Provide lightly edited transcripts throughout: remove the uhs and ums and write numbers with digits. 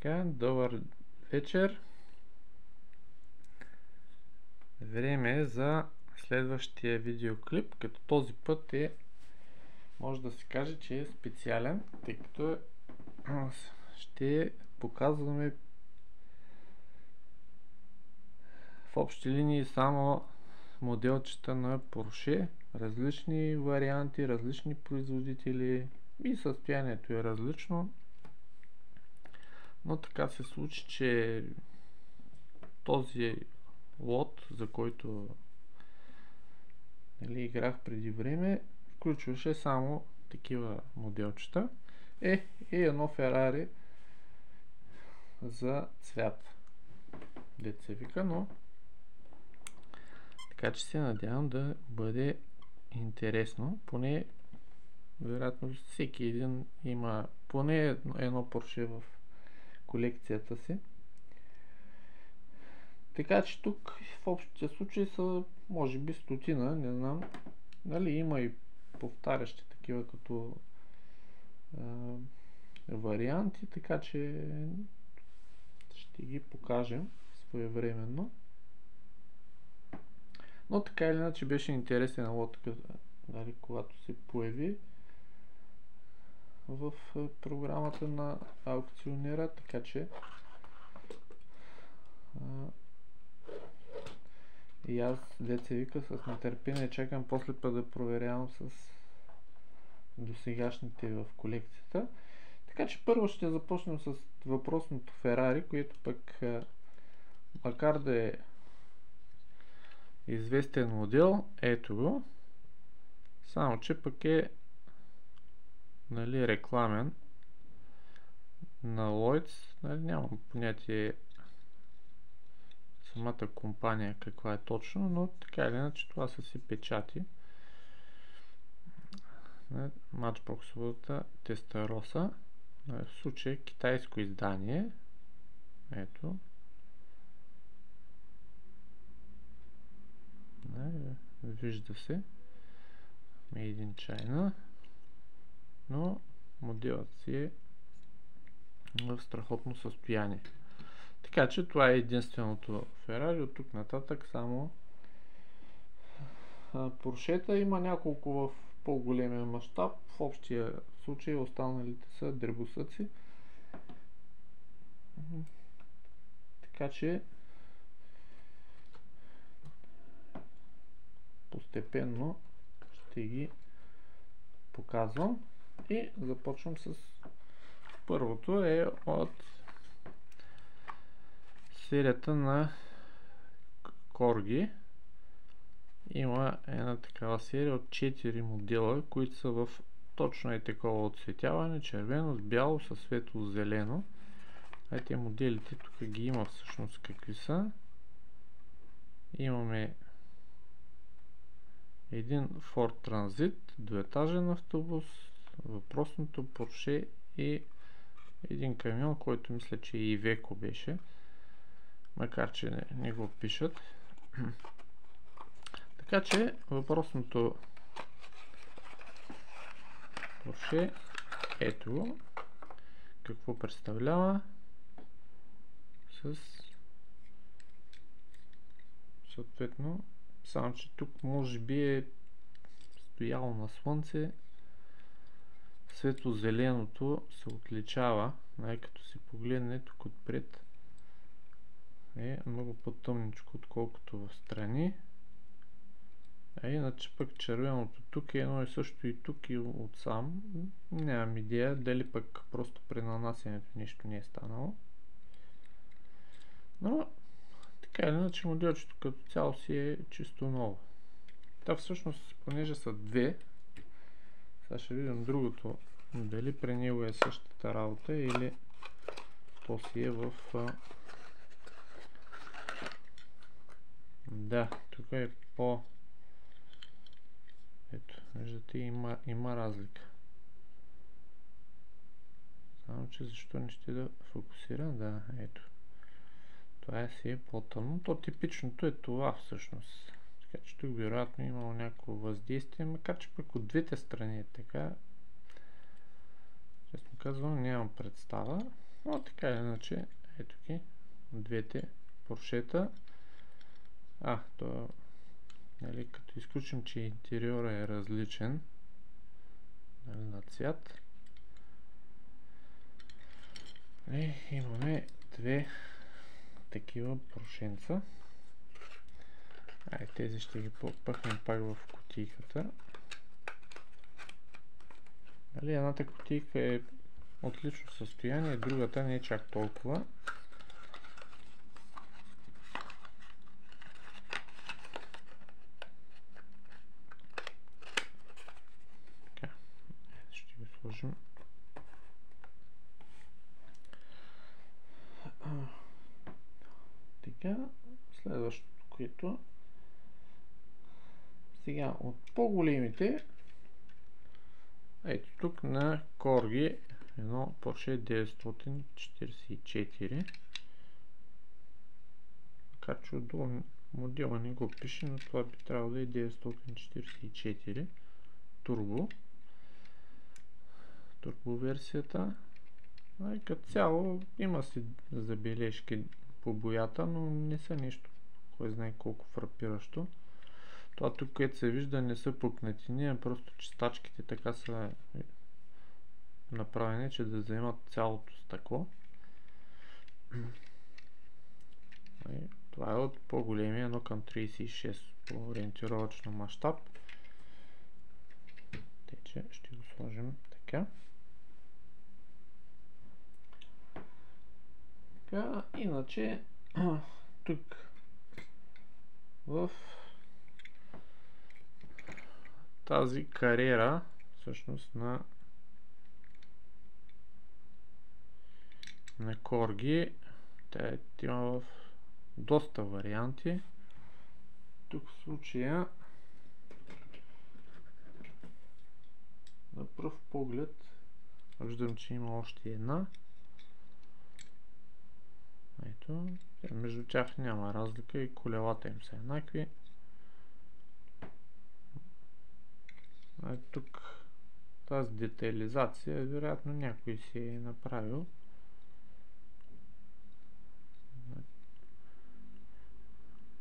Така, добър вечер. Време е за следващия видеоклип, като този път може да се каже, че е специален, тъй като ще показваме в общи линии само моделчета на Porsche, различни варианти, различни производители и състоянието е различно. Но така се случи, че този лот, за който играх преди време, включваше само такива моделчета. И едно Ферари за цвят, дето се вика, но така че се надявам да бъде интересно. Поне вероятно всеки един има поне едно Porsche в колекцията си. Така че тук в общия случай са може би стотина, не знам. Нали, има и повтарящи такива като варианти, така че ще ги покажем своевременно. Но така или иначе беше интересен лот, нали, когато се появи в програмата на аукционера, така че и аз, дето се вика, с нетърпение чакам после път да проверявам с досегашните в колекцията. Така че първо ще започнем с въпросното Ферари, което пък макар да е известен модел, ето го, само че пък е, нали, рекламен на Lloyds, нали, нямам понятие самата компания каква е точно, но така или иначе това са си печати. Матчбоксовата Тестароса, в случая китайско издание. Ето. Вижда се Made in China, но моделът си е в страхотно състояние. Така че това е единственото Ферари. От тук нататък само Поршета. Има няколко в по-големия мащаб. В общия случай останалите са дребосъци. Така че постепенно ще ги показвам и започвам с първото е от серията на Corgi. Има една такава серия от 4 модела, които са в точно е такова отцветяване, червено с бяло, със светло зелено. Ето моделите тук ги има всъщност какви са. Имаме един Ford Transit, двуетажен автобус, въпросното Porsche и един камион, който мисля, че и Iveco беше, макар че не го пишат. Така че въпросното Porsche, ето го, какво представлява, с съответно, само че тук може би е стояло на слънце, светло-зеленото се отличава, като се погледне тук отпред е много по-тъмничко, отколкото в страни. А иначе пък червеното тук е едно и също и тук и отсам. Нямам идея дали пък просто при нанасянето нещо не е станало. Но така или иначе моделчето като цяло си е чисто ново. Та всъщност, понеже са две, сега ще видим другото, дали при него е същата работа или то си е в... Да, тук е по... Ето, виждате, има разлика. Само че защо не ще да фокусира? Да, ето. Това си е по-тъмно. То типичното е това всъщност. Така че тук вероятно имало някакво въздействие, макар че пък от двете страни е така. Честно казвам, нямам представа. Но така или иначе, ето ги, двете поршета. Нали, като изключим, че интериора е различен, нали, на цвят. И имаме две такива прошенца. Тези ще ги попъхнем пак в кутийката. Нали, едната кутийка е отлично състояние, другата не е чак толкова. Така, ще го сложим. Така, следващото, което сега от по-големите, ето тук на Corgi едно Porsche 944, така че отдолу модела не го пише, но това би трябвало да е 944 турбо версията. Като цяло има си забележки по боята, но не са нещо кой знае колко фрапиращо. Това тук, което се вижда, не са пукнатини, а просто чистачките така са направени, че да заемат цялото стъкло. Това е от по-големия 1:36 по ориентировъчно мащаб. Тече, ще го сложим така. Иначе тук в тази кариера, всъщност на Corgi, тя има в доста варианти. Тук в случая на пръв поглед виждам, че има още една. Ето, между тях няма разлика и колелата им са еднакви. Тук тази детайлизация вероятно някой си е направил.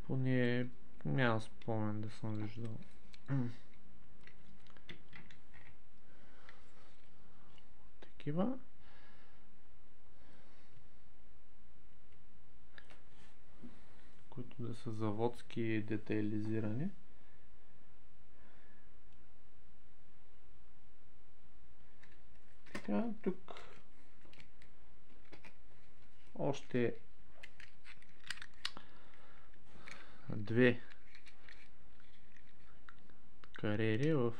Поне няма спомен да съм виждал. Такива. Които да са заводски и детайлизирани. Така, тук още две кариери в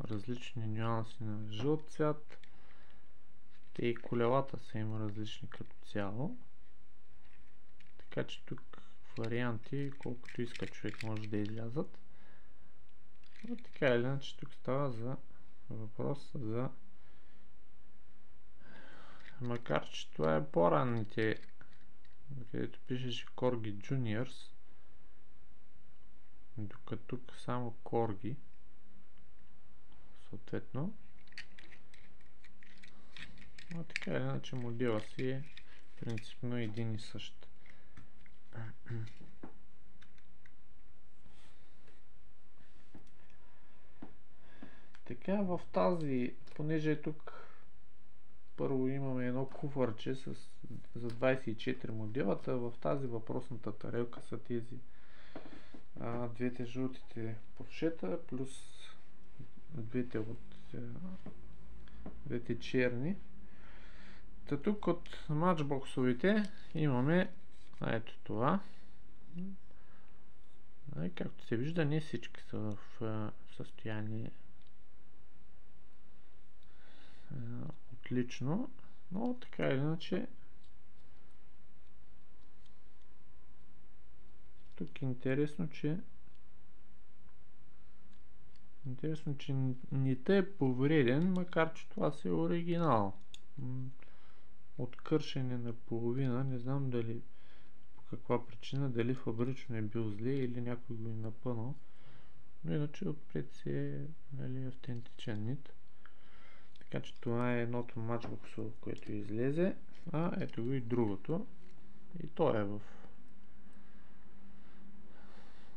различни нюанси на жълт цвят. Те и колелата са има различни като цяло. Така че тук варианти, колкото иска човек, може да излязат. Но така или иначе тук става за въпрос за, макар че това е по-ранните, където пишеше Corgi Juniors, докато тук само Corgi съответно. Но така или иначе модела си е принципно един и същ. Така, в тази, понеже тук първо имаме едно куфърче за 24 моделата, в тази въпросната тарелка са тези двете жълтите поршета, плюс двете черни. Та тук от матчбоксовите имаме ето това. Както се вижда, не всички са в състояние отлично, но така или иначе тук е интересно, че не те е повреден, макар че това си е оригинал. От кършене на половина, не знам дали по каква причина, дали фабрично е бил зле или някой го е напънал, но иначе отпред си е, нали, автентичен нит. Така че това е едното матчбоксово, което излезе. А ето го и другото. И то е в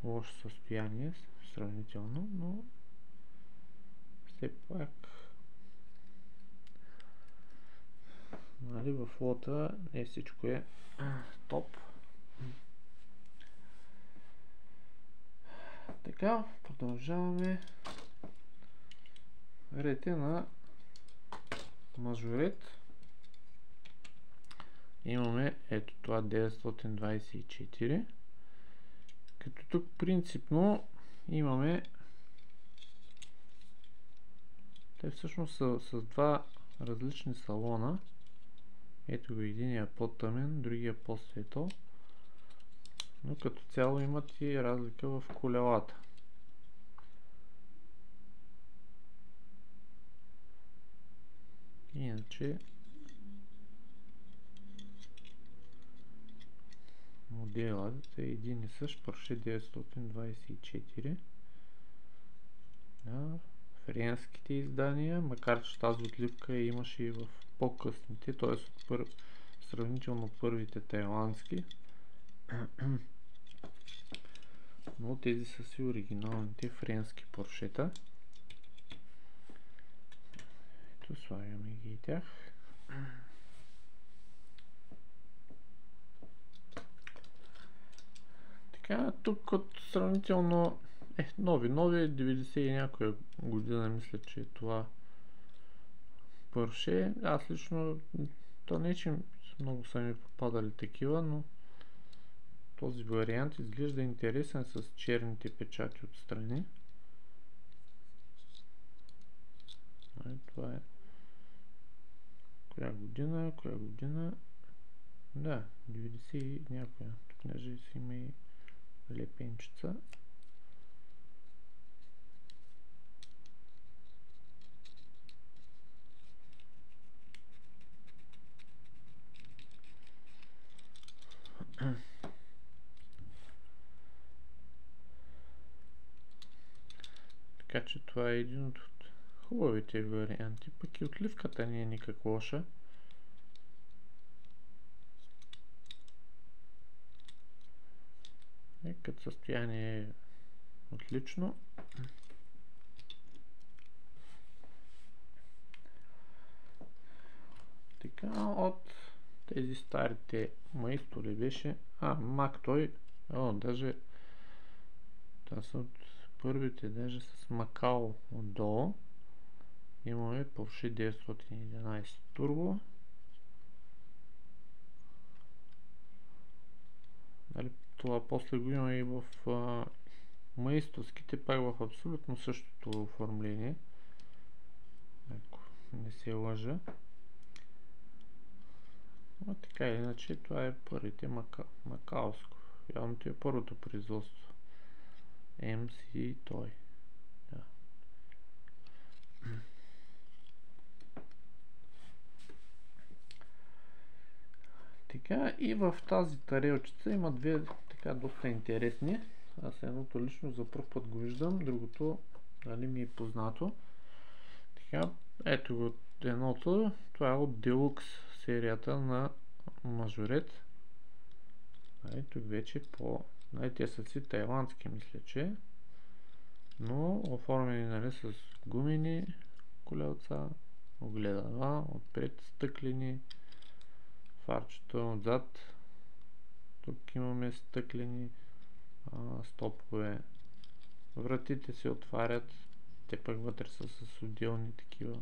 лошо състояние, сравнително, но все пак нали, в лота не всичко е топ. Така, продължаваме. Ред е на мажорет. Имаме ето това 924. Като тук принципно имаме, те всъщност са с два различни салона. Ето го, единия по-тъмен, другия по-светъл. Но като цяло имат и разлика в колелата. Иначе моделът е един и същ, Porsche 924. Да, френските издания, макар че тази отливка имаше и в по-късните, т.е. сравнително първите тайландски. Но тези са си оригиналните френски поршета. Ето, слагаме ги и тях. Така, тук от сравнително нови, 90 и някоя година мисля, че е това Порше. Аз лично, то не че много са ми попадали такива, но този вариант изглежда интересен с черните печати отстрани. Това е коя година? Да, 90 и някоя. Тук даже си има и лепенчица. Така че това е един от хубавите варианти, пък и отливката не е никак лоша. Като състояние е отлично. Така, от тези старите Маисто ли беше? Мак той. Даже това са от първите, даже с Макао отдолу. Имаме Porsche 911 Turbo. Нали, това после го има и в маистовските, пак в абсолютно същото оформление. Ако не се лъжа. Но така или иначе, това е първите макаоско. Явно това е първото производство. MC той. Да. Така, и в тази тарелчица има две така доста интересни. Аз едното лично за пръв път го виждам, другото нали, ми е познато. Така, ето го едното, това е от Deluxe серията на Мажорет. Тук вече те са си тайландски, мисля, че. Но оформени нали, с гумени колелца, огледала, отпред стъклени, фарчето отзад. Тук имаме стъклени стопове. Вратите се отварят, те пък вътре са с отделни такива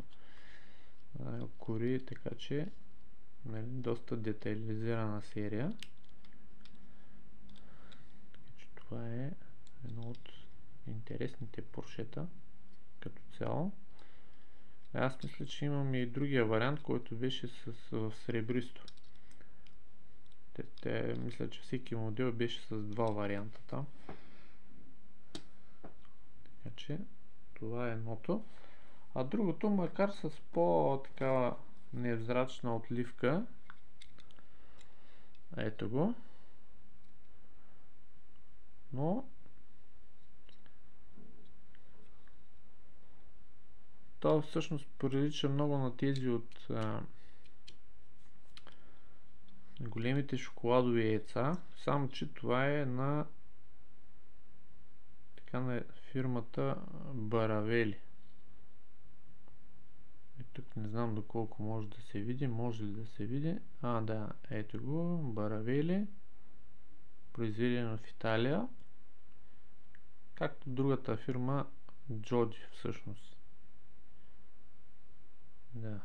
кори, така че нали, доста детайлизирана серия. Така че това е едно от интересните поршета като цяло. Аз мисля, че имаме и другия вариант, който беше в сребристо. Мисля, че всеки модел беше с два варианта там. Така че това е едното. А другото, макар с по-такава невзрачна отливка, ето го, но То всъщност прилича много на тези от големите шоколадови яйца, само че това е на на фирмата Баравели. И тук не знам доколко може да се види. Може ли да се види? Да, ето го. Баравели. Произведено в Италия. Както другата фирма Джоди всъщност. Да.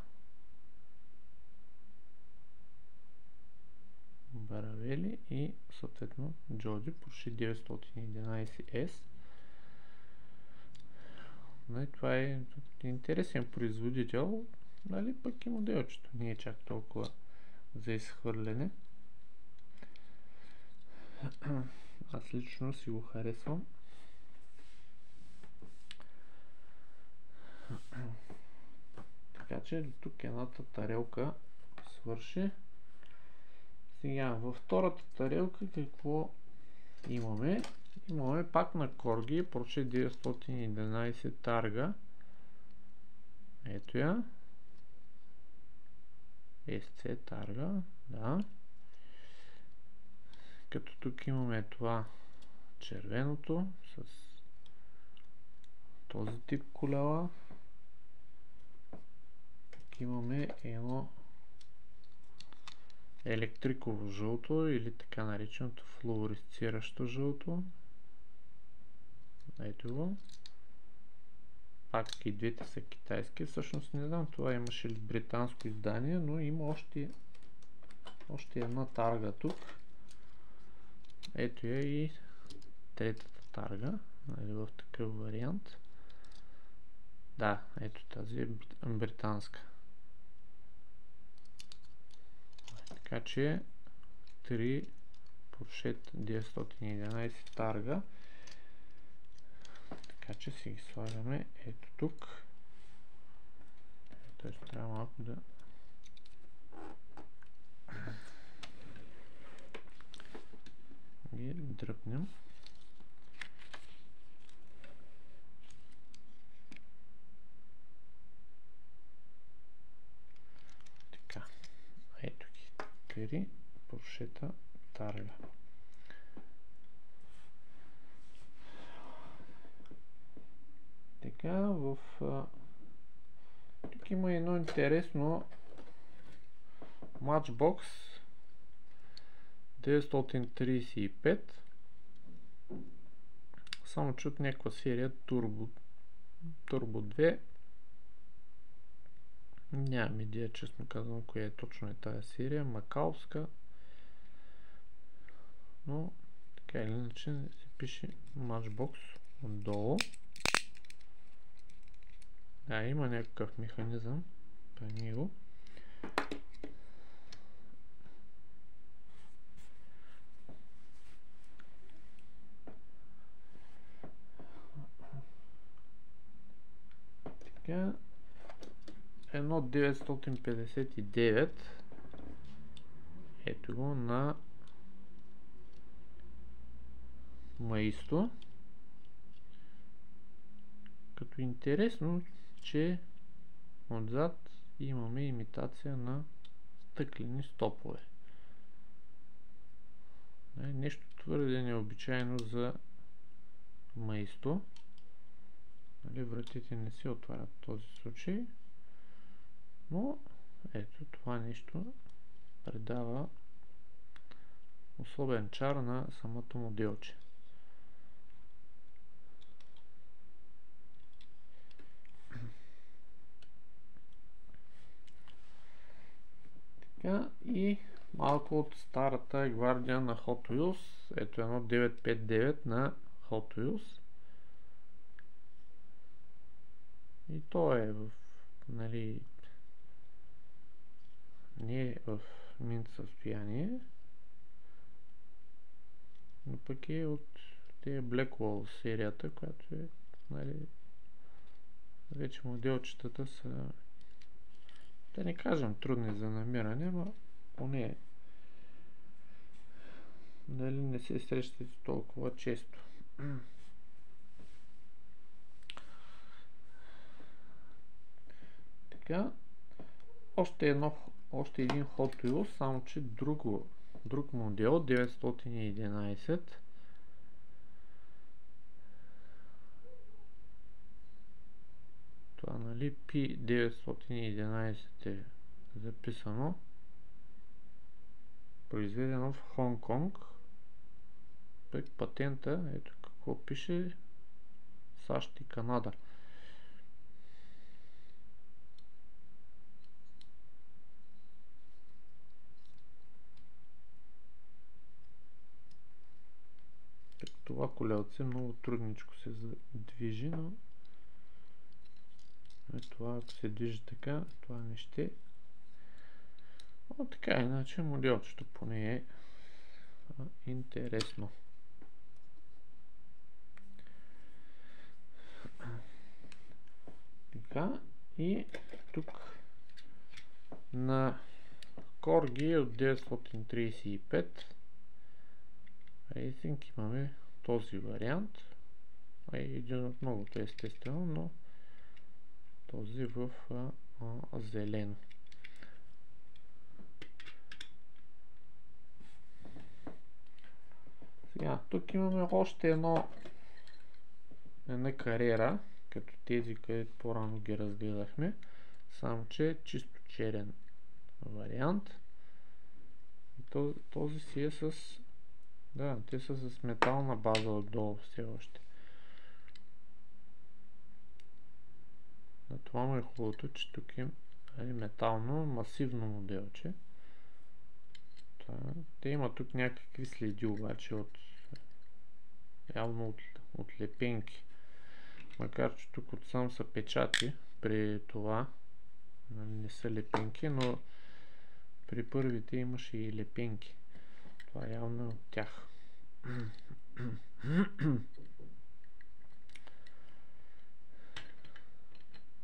Баравели и съответно Джоди Porsche 911S. Това е интересен производител, нали, пък и моделчето не е чак толкова за изхвърляне. Аз лично си го харесвам. Така че до тук едната тарелка свърши. Сега във втората тарелка какво имаме? Имаме пак на Corgi Porsche 911 Targa. Ето я. SC Targa, да. Като тук имаме това червеното с този тип колела. Тук имаме едно електриково жълто или така нареченото флуоресциращо жълто. Ето го. Пак и двете са китайски. Всъщност не знам това имаше ли британско издание, но има още една тарга тук. Ето я и третата тарга, нали, в такъв вариант. Да, ето тази е британска. Така че 3 Porsche 911 Targa. Така че си ги слагаме ето тук. Т.е. трябва малко да ги дръпнем. Така. Ето ги. 3 Porsche Targa. Така, тук има едно интересно Matchbox 935, само че от някаква серия Turbo 2. Нямам идея, честно казвам, коя е точно тази серия, макаовска, но така или иначе се пише Matchbox отдолу. Да, има някакъв механизъм при него. Така, едно 959. Ето го на Маисто. Като интересно, че отзад имаме имитация на стъклени стопове. Нещо твърде необичайно за Маисто. Вратите не се отварят в този случай, но ето това нещо придава особен чар на самото моделче. Така, и малко от старата гвардия на Hot Wheels. Ето едно 959 на Hot Wheels. И то е в, нали, не е в минт състояние, но пък е от тези Blackwall серията, която е, нали, вече моделчетата са, да не кажем трудни за намиране, но поне, нали, не се срещате толкова често. Така, още един Hot Wheels, само че друг модел, 911. Това, нали, P911 е записано. Произведено в Хонг Конг. Пък патента, ето какво пише, САЩ и Канада. Това колелце много трудничко се движи, но това ако се движи така, това не ще. Но така иначе моделчето поне е интересно. Така, и тук на Corgi от 935 Racing имаме този вариант. Един от многото, естествено, но този в зелено. Сега, тук имаме още една кариера, като тези, където по-рано ги разгледахме, само че е чисто черен вариант. И този си е с... Да, те са с метална база отдолу все още. Това му е хубавото, че тук е метално, масивно моделче. Те имат тук някакви следи обаче явно от лепенки. Макар че тук отсам са печати, при това не са лепенки, но при първите имаше и лепенки. Това явно е от тях.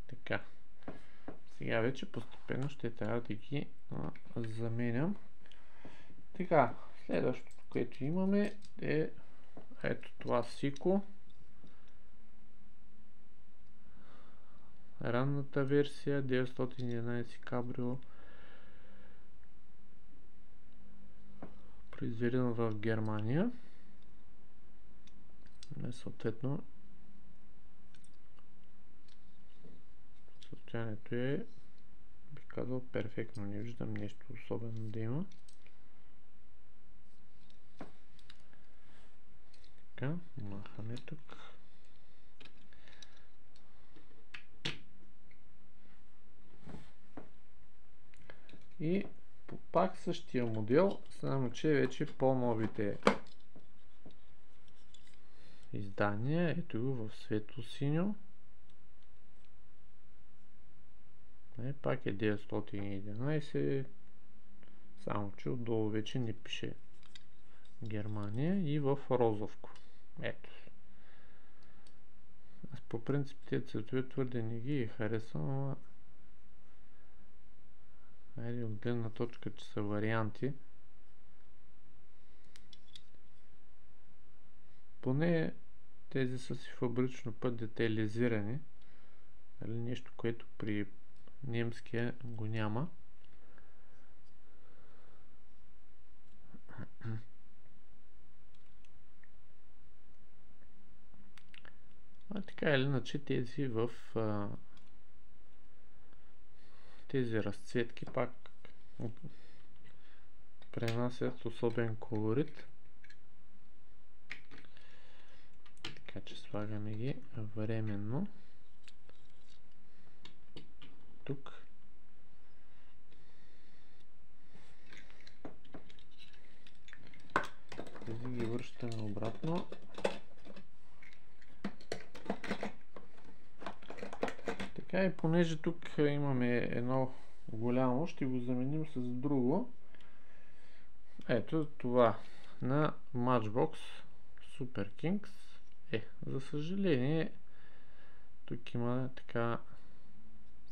Така. Сега вече постепенно ще трябва да ги заменям. Така, следващото, което имаме е ето това Сико. Ранната версия 911 Cabrio, произведен в Германия. Съответно състоянието е, бих казал, перфектно. Не виждам нещо особено да има. Така, махаме тук. И пак същия модел, само че вече по-новите издания. Ето го в светло-синьо. Пак е 911, само че отдолу вече не пише Германия, и в розовко. Ето. Аз по принцип тези цветове твърде не ги харесвам, но от гледна точка, че са варианти, поне тези са си фабрично път детайлизирани. Нещо, което при немския го няма. Така или иначе тези в тези разцветки пак пренасят особен колорит. Така че слагаме ги временно тук. Тези ги връщаме обратно. Така, и понеже тук имаме едно голямо, ще го заменим с друго. Ето това на Matchbox Super Kings. За съжаление, тук има така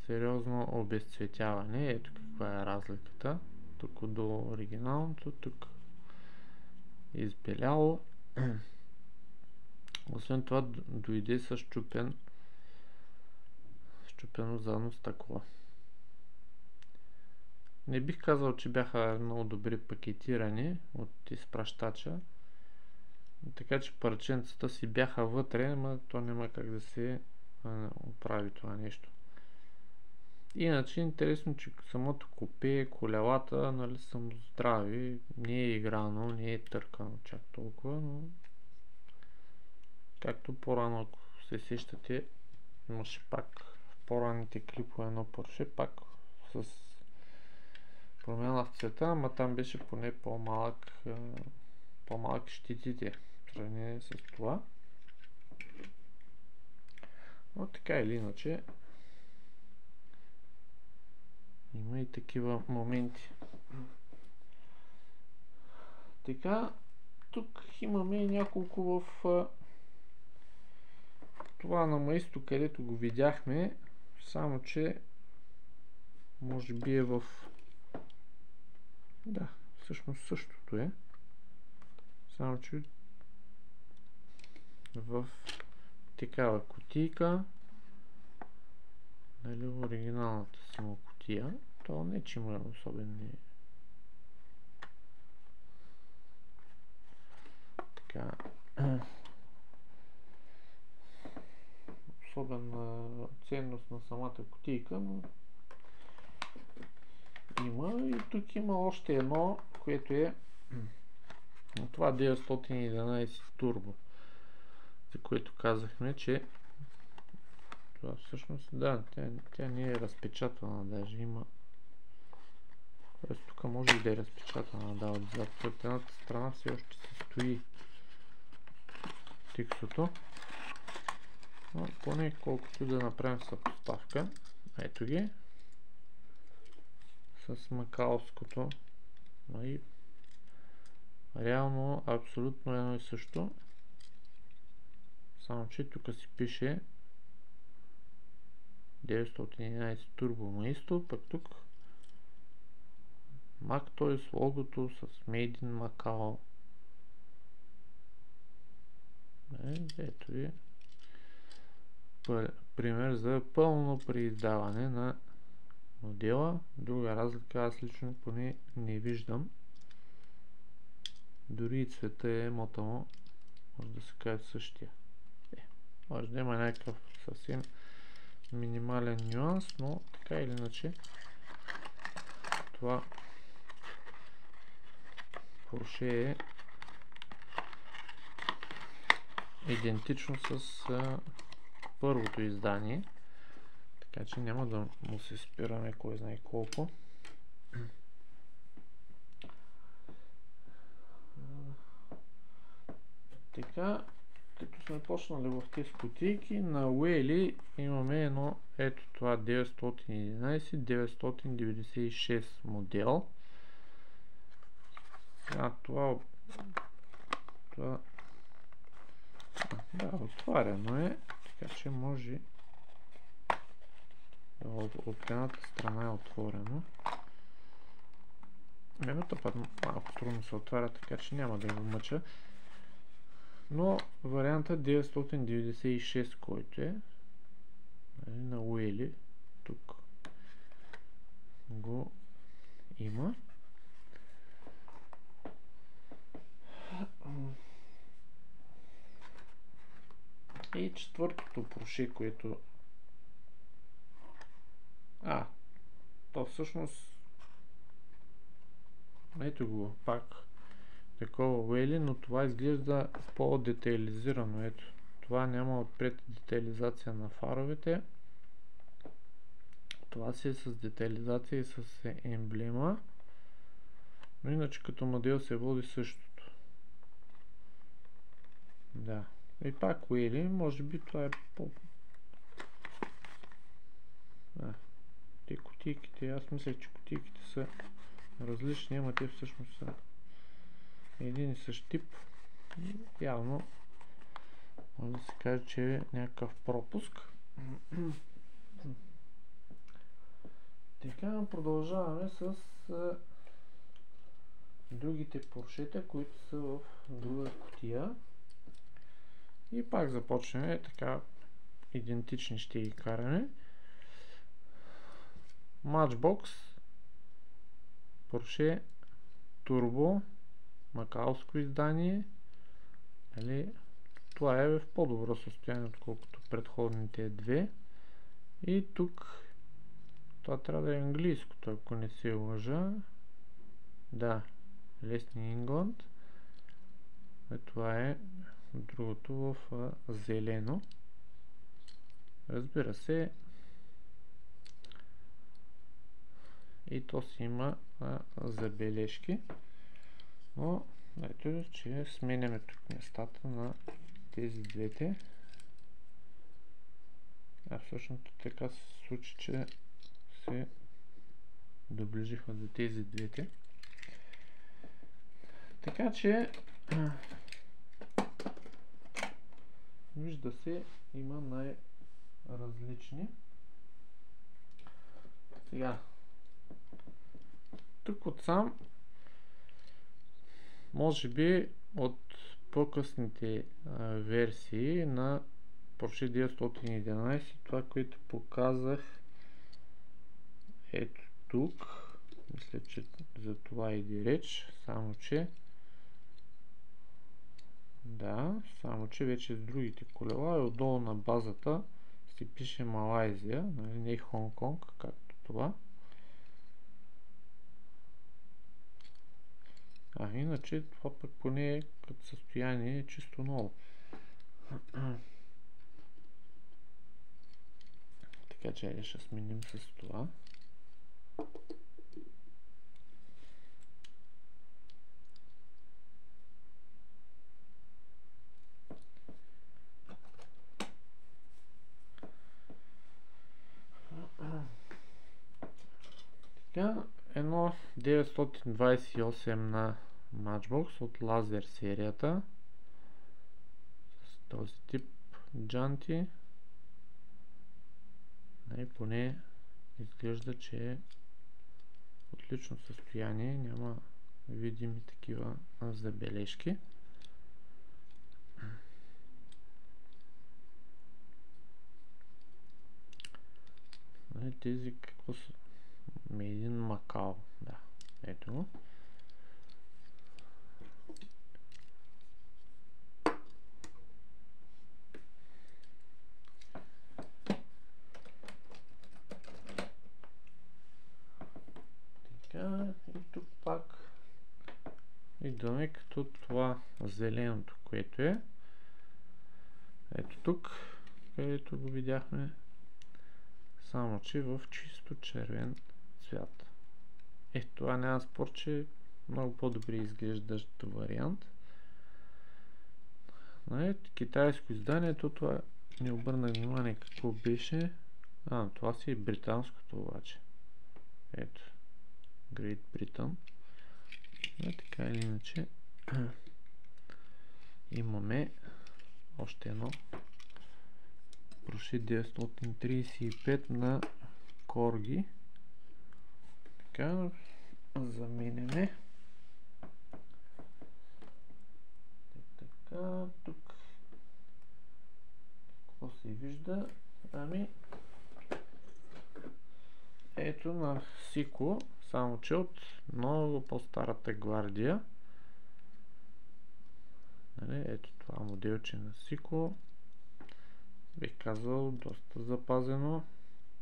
сериозно обезцветяване. Ето каква е разликата. Тук до оригиналното, тук избеляло. Освен това дойде с счупено задно стъкло. Не бих казал, че бяха много добре пакетирани от изпращача. Така че парченцата си бяха вътре, но то няма как да се оправи това нещо. Иначе интересно, че самото купе, колелата, нали, са здрави, не е играно, не е търкано чак толкова, но както по-рано, ако се сещате, имаше пак в по-ранните клипове едно Порше, пак с промяна в цвета, ама там беше поне по-малък щитите в сравнение с това. Но така или иначе има и такива моменти. Така, тук имаме и няколко в това на Маисто, където го видяхме, само че може би е в... Да, всъщност същото е. Само че в такава кутийка, нали, оригиналната си му кутия. То не че има особени така особена ценност на самата кутийка, но има. И тук има още едно, което е това 911 турбо, за което казахме, че това всъщност, да, тя не е разпечатана, даже има. Тоест тук може и да е разпечатана, да, отзад. От едната страна все още се стои тиксото. Но поне колкото да направим съпоставка. Ето ги. С макаовското. И реално абсолютно едно и също. Само че тук си пише 911 Turbo Maisto, пък тук MacToys логото с Made in Macao. Ето ви пример за пълно преиздаване на модела. Друга разлика аз лично поне не виждам. Дори и цвета е мотано, може да се каже същия. Може да има някакъв съвсем минимален нюанс, но така или иначе това Porsche е идентично с първото издание, така че няма да му се спираме кой знае колко. Така, като сме почнали в тези кутийки, на Уели имаме едно, ето това 911-996 модел. Това да, отваряно е, така че може от едната страна е отворено. Едното път малко трудно се отваря, така че няма да го мъча. Но варианта 996, който е на Уели, тук го има. И четвъртото Porsche, което то всъщност ето го пак такова Уели, но това изглежда по-детайлизирано. Ето, това няма отпред детайлизация на фаровете. Това си е с детайлизация и с емблема. Но иначе като модел се води същото. Да. И пак Уели, може би това е по... Те кутийките, аз мисля, че кутийките са различни, ама те всъщност са един и същ тип. Явно може да се каже, че е някакъв пропуск. Така, продължаваме с другите поршета, които са в друга кутия. И пак започнем така, идентични ще ги караме. Matchbox Porsche Turbo, макаоско издание. Нали, това е в по-добро състояние, отколкото предходните две. И тук това трябва да е английското, ако не се лъжа. Да, Лесни Ингланд. Това е другото в зелено. Разбира се, и то си има забележки. Но ето, че сменяме тук местата на тези двете. Всъщност така се случи, че се доближиха до тези двете. Така че вижда се, има най-различни. Сега тук отсам, може би от по-късните версии на Porsche 911, това, което показах ето тук, мисля, че за това иде реч, само че вече с другите колела и отдолу на базата се пише Малайзия, нали, не Хонг-Конг, както това. Иначе това пък поне е като състояние е чисто ново. Така че ще сменим с това. Така, едно 928 на Matchbox от Laser серията с този тип джанти. Поне изглежда, че е отлично състояние, няма видими такива забележки. Тези какво са? Made in Macau, да, ето го. Така, и тук пак идваме като това зеленото, което е. Ето тук, където го видяхме, само че в чисто червен цвят. Това няма спор, че е много по-добре изглеждащ вариант. Китайско издание, това не обърнах внимание какво беше. Това си е британското обаче. Ето, Great Britain. Така или иначе имаме още едно Porsche 935 на Corgi. Така, заменяме. Така, тук какво се вижда? Ето на Сико, само че от много по-старата гвардия. Ето това моделче на Сико. Бих казал доста запазено.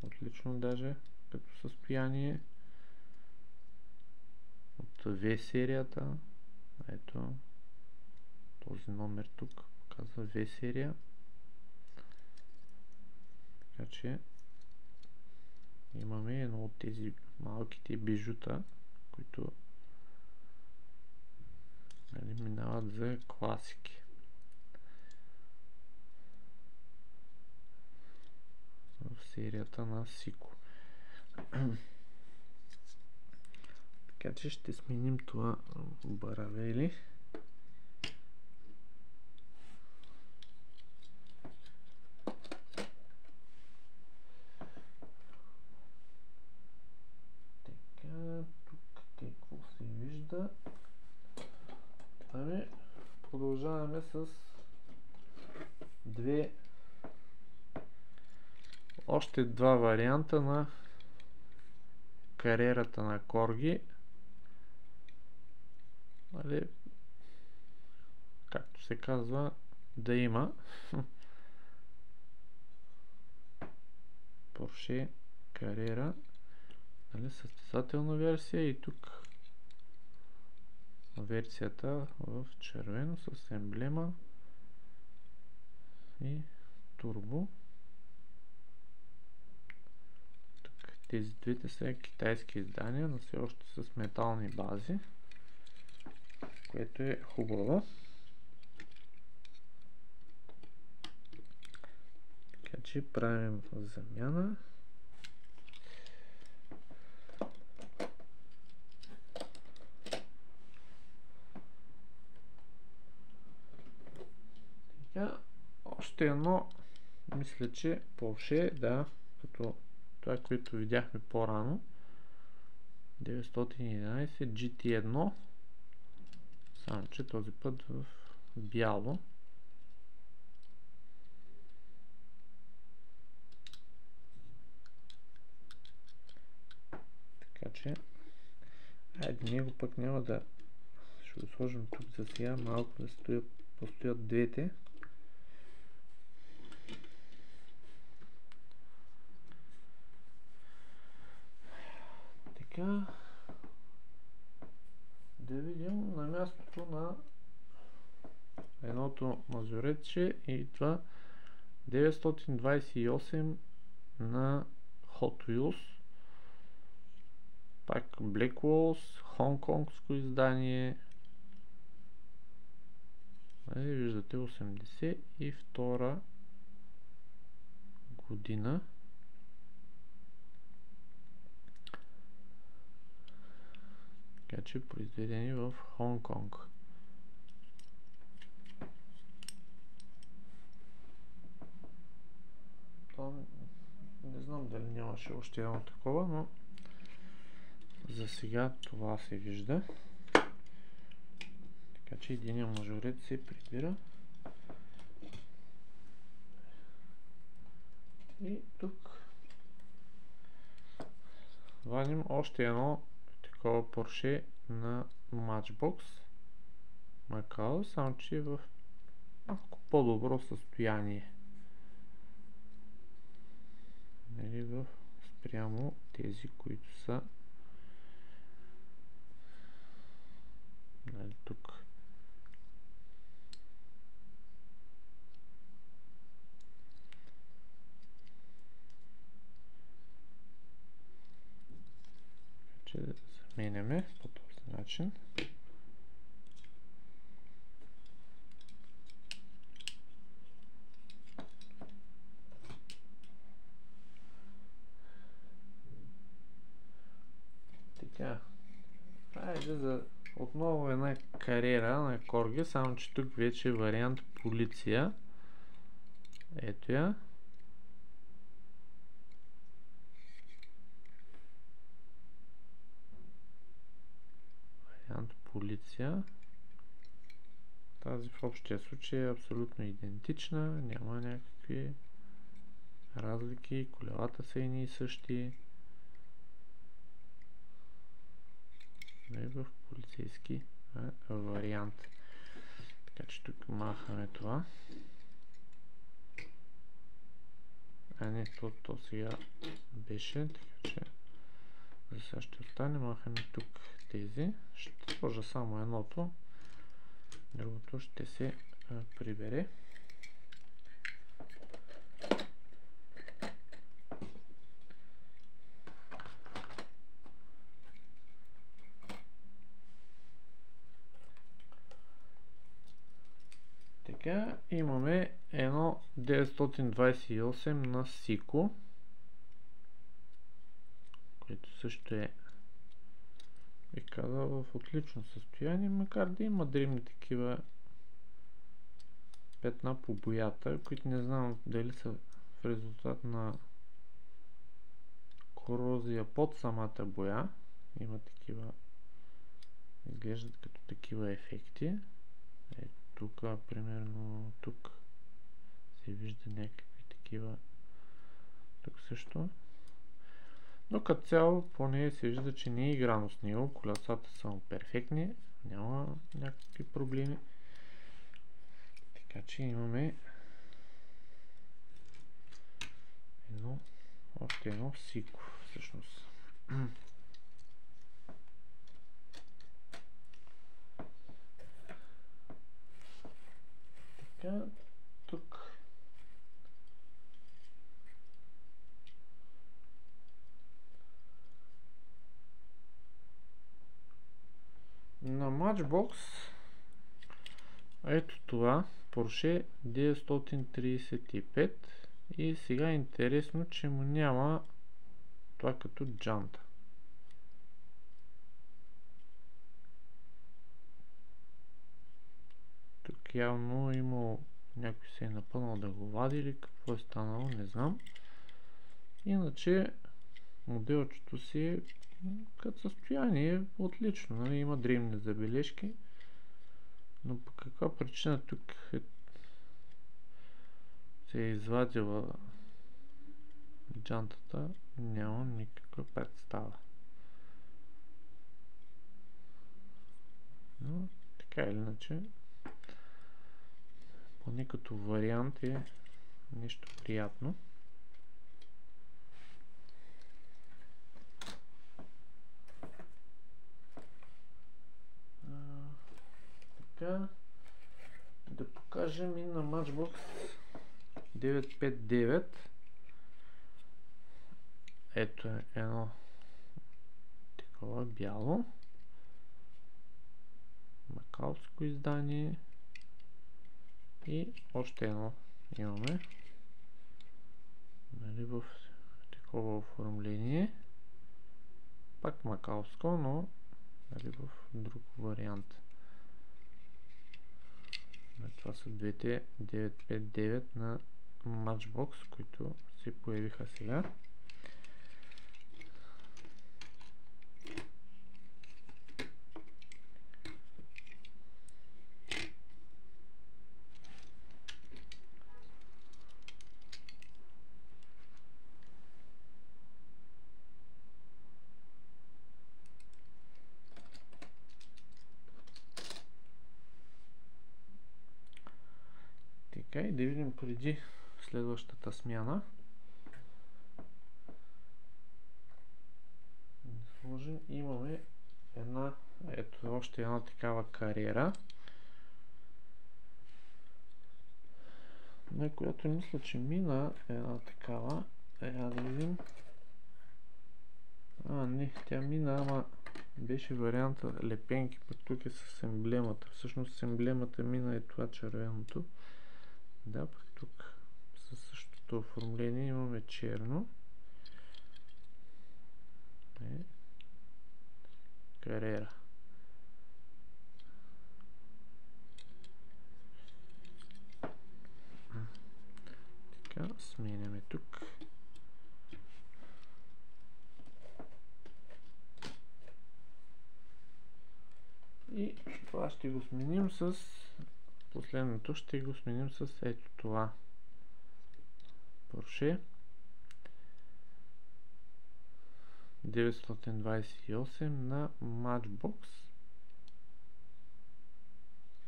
Отлично даже като състояние. От V серията. Ето този номер тук показва V серия. Така че имаме едно от тези малките бижута, които минават за класики. В серията на Сико. Така че ще сменим това баравели. Така, тук какво се вижда? Продължаваме с още два варианта на кариерата на Corgi. Нали, както се казва, да има. Porsche Carrera, нали, състезателна версия и тук версията в червено с емблема и турбо. Тук тези двете са китайски издания, но все още с метални бази, което е хубаво. Така че правим замяна. Така, още едно, мисля, че Porsche, да, като това, което видяхме по-рано, 911 GT1, само че този път в бяло. Така че, айде, него пък няма да... Ще го сложим тук за сега, малко да постоят двете. Така, да видим на мястото на едното мазуретче и това 928 на Hot Wheels. Пак Black Walls, хонконгско издание. Виждате 82 година. Така че произведени в Хонконг. Не знам дали нямаше още едно такова, но за сега това се вижда. Така че единия мажорет се прибира. И тук вадим още едно такова Porsche на Matchbox Macau, само че е в малко по-добро състояние. Нали, спрямо тези, които са, нали, тук. Че да заменяме по този начин. Така. Айде за отново една кариера на Корги, само че тук вече е вариант полиция. Ето я. Вариант полиция. Тази в общия случай е абсолютно идентична, няма някакви разлики, колелата са едни и същи. И в полицейски вариант. Така че тук махаме това. А не, то сега беше, така че за сега ще остане. Махаме тук тези. Ще сложа само едното. Другото ще се прибере. Така, имаме едно 928 на Сико, което също е, би казал, в отлично състояние, макар да има дребни такива петна по боята, които не знам дали са в резултат на корозия под самата боя. Има такива, изглеждат като такива ефекти. Тук, примерно тук се вижда някакви такива, тук също. Но като цяло поне се вижда, че не е играно с него, колесата са му перфектни. няма някакви проблеми. Така че имаме още едно сико всъщност. Така, тук на Matchbox ето това Porsche 935 и сега е интересно, че му няма това като джанта. Тук явно имал някой се е напънал да го вади или какво е станало, не знам. Иначе моделчето си е като състояние отлично, нали? Има дребни забележки, но по каква причина тук се е извадила джантата, нямам никаква представа. Но така или иначе, поне като вариант е нещо приятно. Така, да покажем и на Matchbox 959. Ето е едно такова бяло макауско издание и още едно имаме, нали, в такова оформление, пак макауско, но нали, в друг вариант. Това са двете 959 на Matchbox, които се появиха сега. Така, и да видим преди следващата смяна. Сложим, имаме една, ето още една такава кариера, на която мисля, че мина една такава. Да видим. Не, тя мина, ама беше варианта лепенки, пък тук е с емблемата. Всъщност с емблемата мина е това червеното. Да, пък тук със същото оформление имаме черно. Кариера. Така, сменяме тук. И това ще го сменим с последното, ще го сменим с ето това Porsche 928 на Matchbox.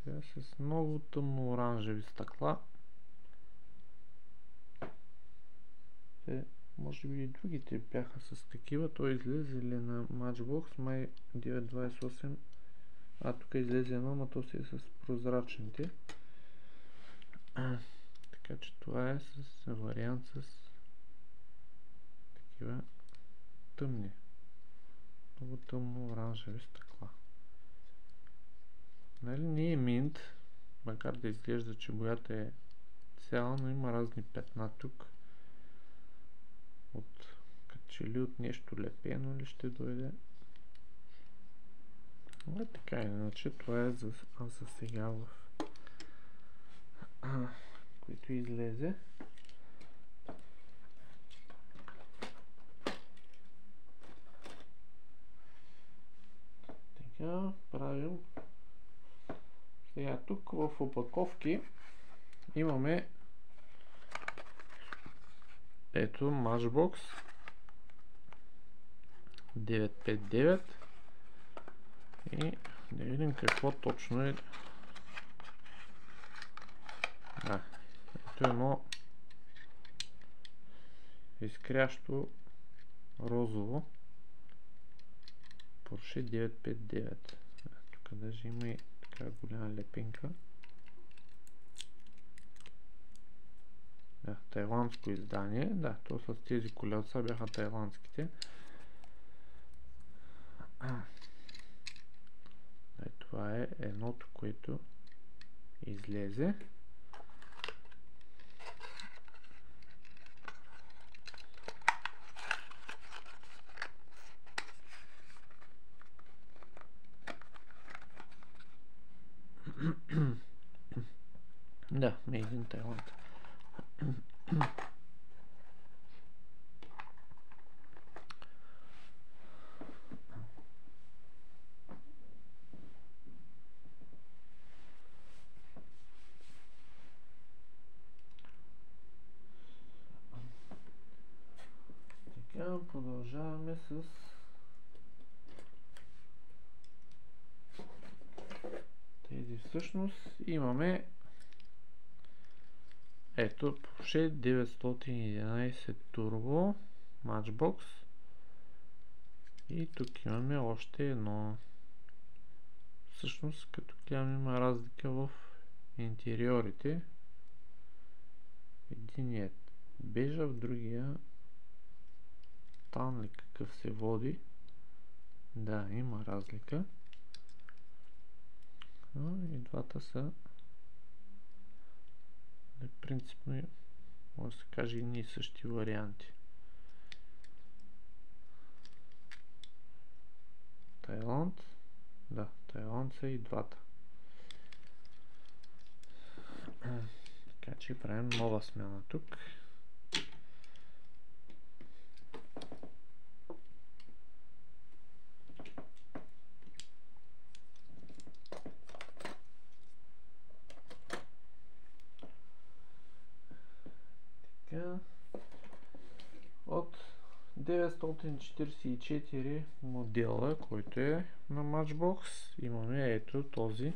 Сега с много тъмно оранжеви стъкла. Може би и другите бяха с такива. Той излезе ли на Matchbox май 928. Тук излезе едно, но то си е с прозрачните. Така че това е с вариант с такива тъмни, много тъмно оранжеви стъкла. Нали, не е минт, макар да изглежда, че боята е цяла, но има разни петна тук. Като че ли от нещо лепено ли ще дойде. Но така иначе, това е за сега в който излезе. Така, правим. Сега тук в опаковки имаме ето Matchbox 959 и Да видим какво точно е. Да, ето едно изкрящо розово Porsche 959. Тук даже има и така голяма лепинка. Да, тайландско издание. Да, то с тези колелца бяха тайландските. Това е едното, което излезе. Да, Made in Thailand. Така, продължаваме с тези. Всъщност имаме ето Porsche 911 Turbo Matchbox и тук имаме още едно. Всъщност като гледам има разлика в интериорите. Единият бежав, другия там ли какъв се води. Да, има разлика. И двата са принципно, може да се каже, едни и същи варианти. Тайланд. Да, Тайланд са и двата. Така че правим нова смяна тук. От 944 модела, който е на Matchbox, имаме ето този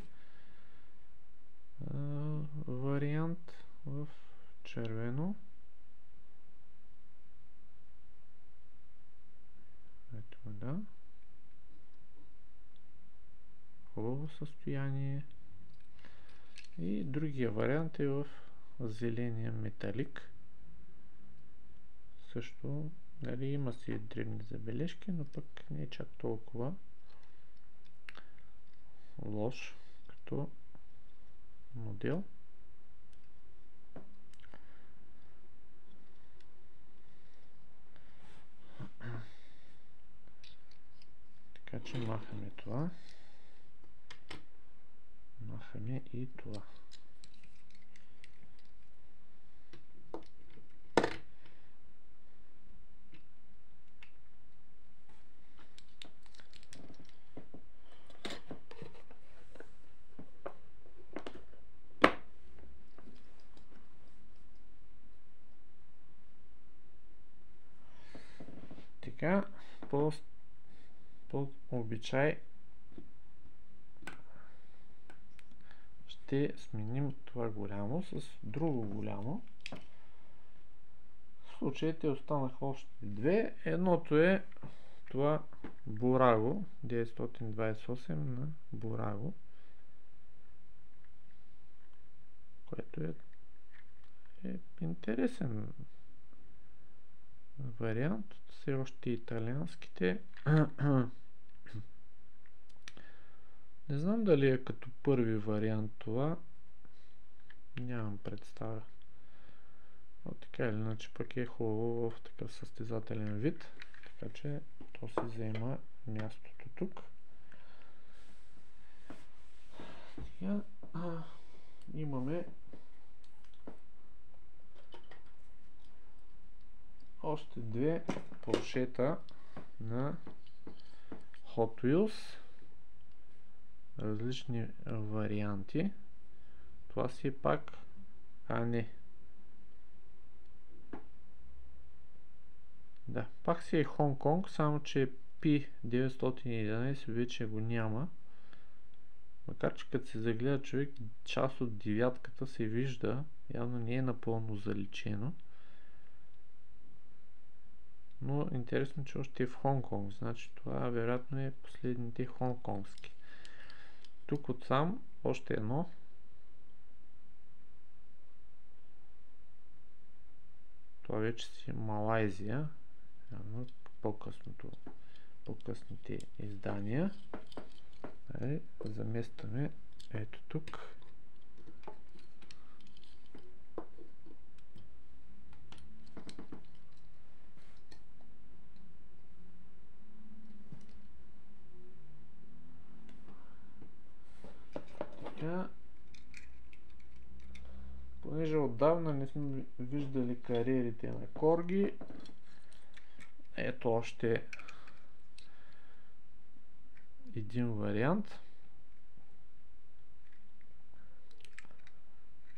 вариант в червено. Ето да. Хубаво състояние. И другия вариант е в зеления металик. Също, нали, има си дребни забележки, но пък не е чак толкова лош като модел. Така че махаме това. Махаме и това. Така, по обичай ще сменим това голямо с друго голямо. В случаите останаха още две. Едното е това Burago 928 на Burago, което е интересен вариант. Все още италианските. Не знам дали е като първи вариант това. Нямам представа. Но така или иначе пък е хубаво в такъв състезателен вид. Така че то си взема мястото тук. Сега имаме още две Porsche-та на Hot Wheels. Различни варианти. Това си е пак... не. Да, пак си е Hong Kong, само че P911 вече го няма. Макар че като се загледа човек, част от девятката се вижда, явно не е напълно заличено. Но интересно, че още е в Хонг-Конг, значи това вероятно е последните хонконгски. Тук отсам още едно. Това вече си Малайзия. Явно по-късните издания. Заместваме ето тук. Така. Понеже отдавна не сме виждали кариерите на корги, ето още един вариант.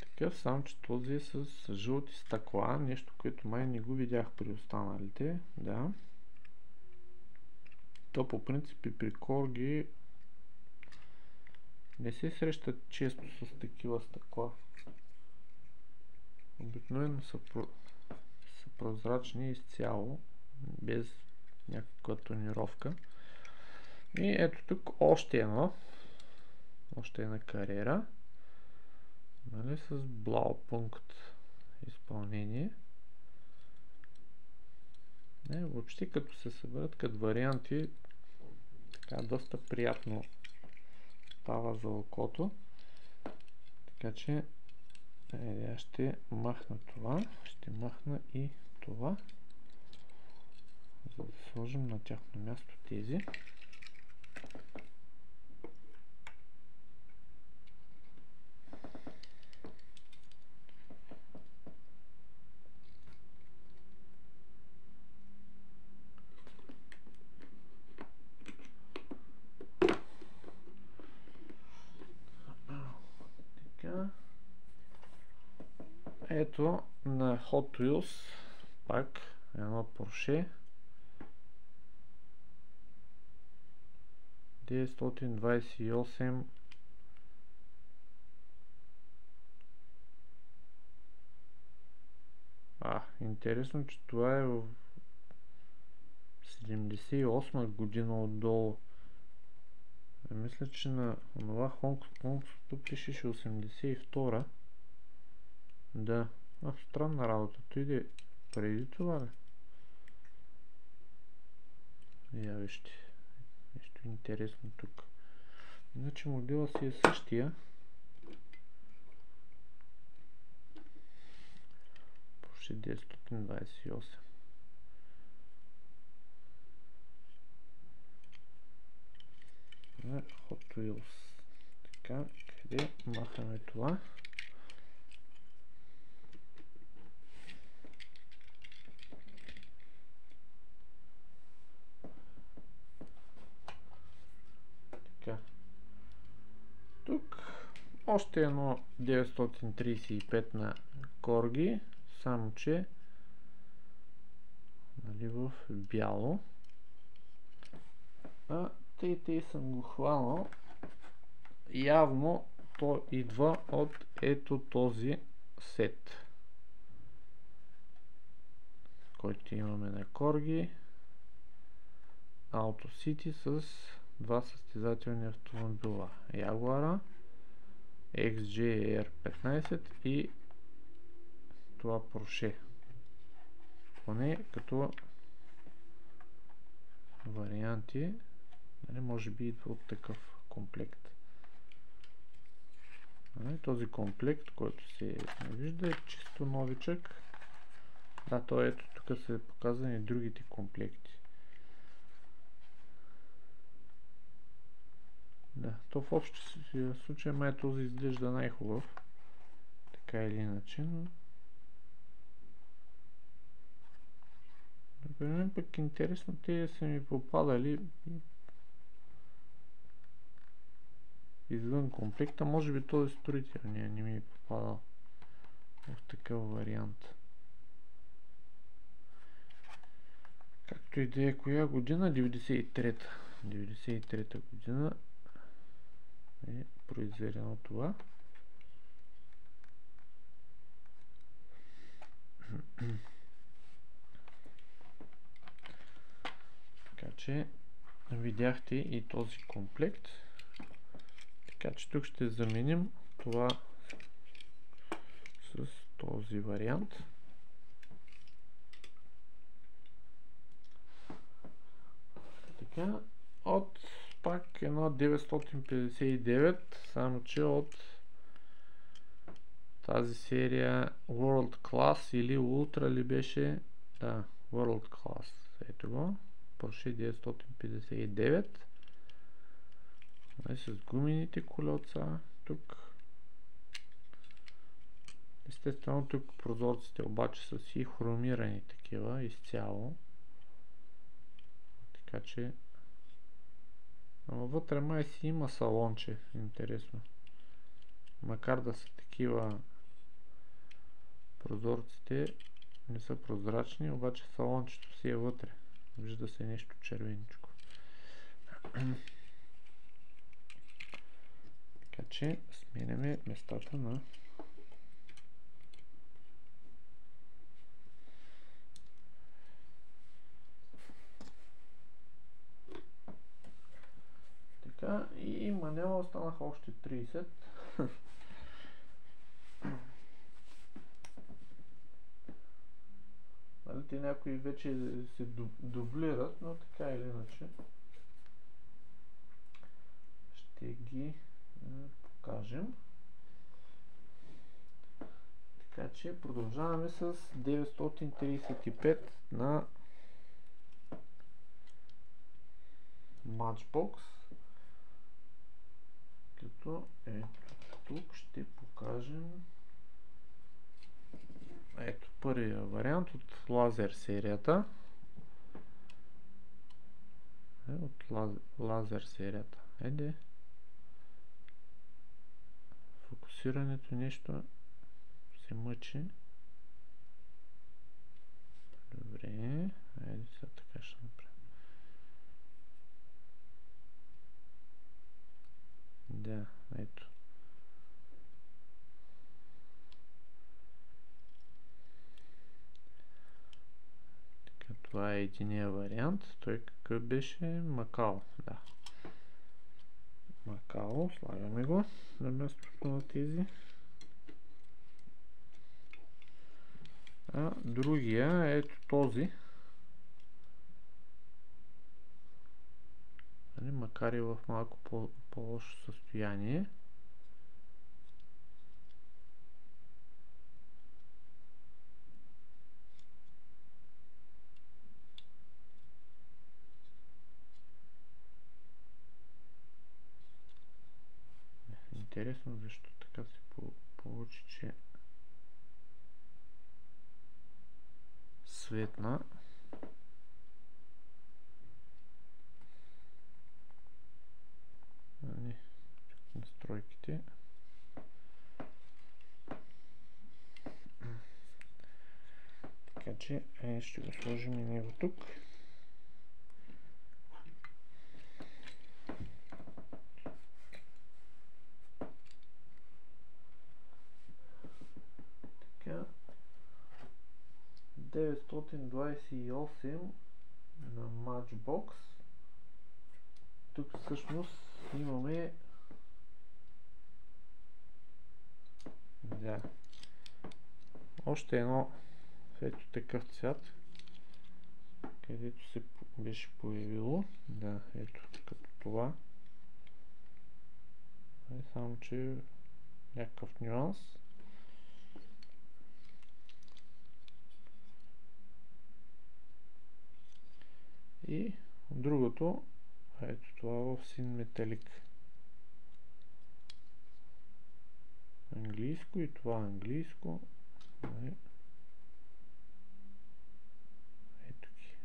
Такъв, само че този е с жълти стъкла, нещо, което май не го видях при останалите. Да. То по принцип и при корги не се срещат често с такива стъкла. Обикновено са прозрачни изцяло, без някаква тонировка. И ето тук още една кариера, нали, с Blaupunkt изпълнение. Въобще като се съберат като варианти, така доста приятно става за окото. Така че аз ще махна това, ще махна и това, за да сложим на тяхно място тези. Така. Ето на Hot Wheels пак едно Porsche 928. Интересно, че това е в 78 година отдолу. Мисля, че на това Хонконгското пишеше 82. Да. Странна работа. Той иде преди това, ли? Я вижте. Нещо интересно тук. Иначе модела си е същия. Porsche 928. Hot Wheels. Така, къде махаме това? Така. Тук още едно 935 на корги, само че нали, в бяло. Тъй съм го хванал. Явно то идва от ето този сет, който имаме на корги. Auto City с два състезателни автомобила. Jaguar XJR15 и това Porsche. Поне като варианти, нали, може би идва от такъв комплект. Този комплект, който се вижда, е чисто новичък. Да, то ето тук са показани другите комплекти. Да, то в общия случай май този изглежда най-хубав. Така или иначе, но... Например, пък интересно, те са ми попадали извън комплекта. Може би този строител не ми е попадал в такъв вариант. Както и да е, коя година? 93-та. 93-та година е произведено това. Така че видяхте и този комплект. Така че тук ще заменим това с този вариант. Така, от пак едно 959, само че от тази серия World Class или Ultra ли беше? Да, World Class. Ето го. Porsche 959. С гумените колеца. Тук. Естествено тук прозорците обаче са си хромирани такива изцяло. Така че вътре май си има салонче. Интересно. Макар да са такива прозорците не са прозрачни, обаче салончето си е вътре. Вижда се нещо червеничко. Така че сменяме местата на така и маневра останаха още 30. Те някои вече се дублират, но така или иначе ще ги покажем. Така че продължаваме с 935 на Matchbox. Като ето тук ще покажем ето първия вариант от лазер серията. От лазер серията. Еде. Фокусирането нещо се мъчи. Добре. Айде сега така ще направим. Да, ето. Това е единия вариант. Той какъв беше? Макао. Да. Макао. Слагаме го на мястото на тези. А другия е ето този. Макар и в малко по-лошо състояние. Интересно защо така се получи, че светна. Настройките. Така че ще го сложим и него тук. Така. 928 на Matchbox. Тук всъщност имаме да, още едно ето такъв цвят, където се беше появило. Да, ето като това. Само че някакъв нюанс. И другото, ето това в син металик. Английско и това английско. Ето ги.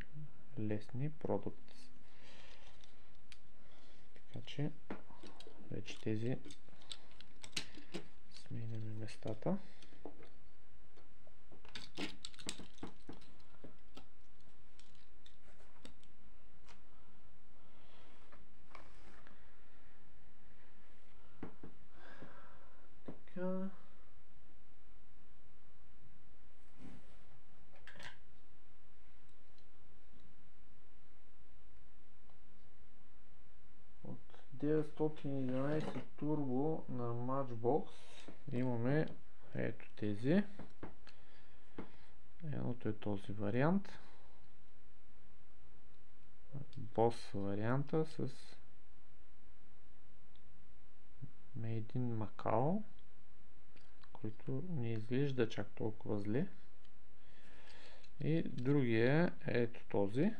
Лесни продукти. Така че вече тези сменяме местата. 911 Turbo на Matchbox имаме ето тези. Едното е този вариант. Boss варианта с Made in Macau, който не изглежда чак толкова зле. И другия е ето този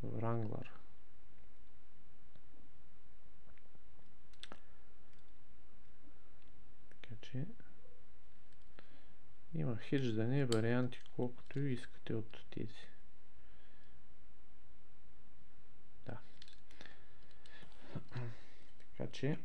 Wrangler. Така че има хедждани варианти колкото и искате от тези. Да. Така че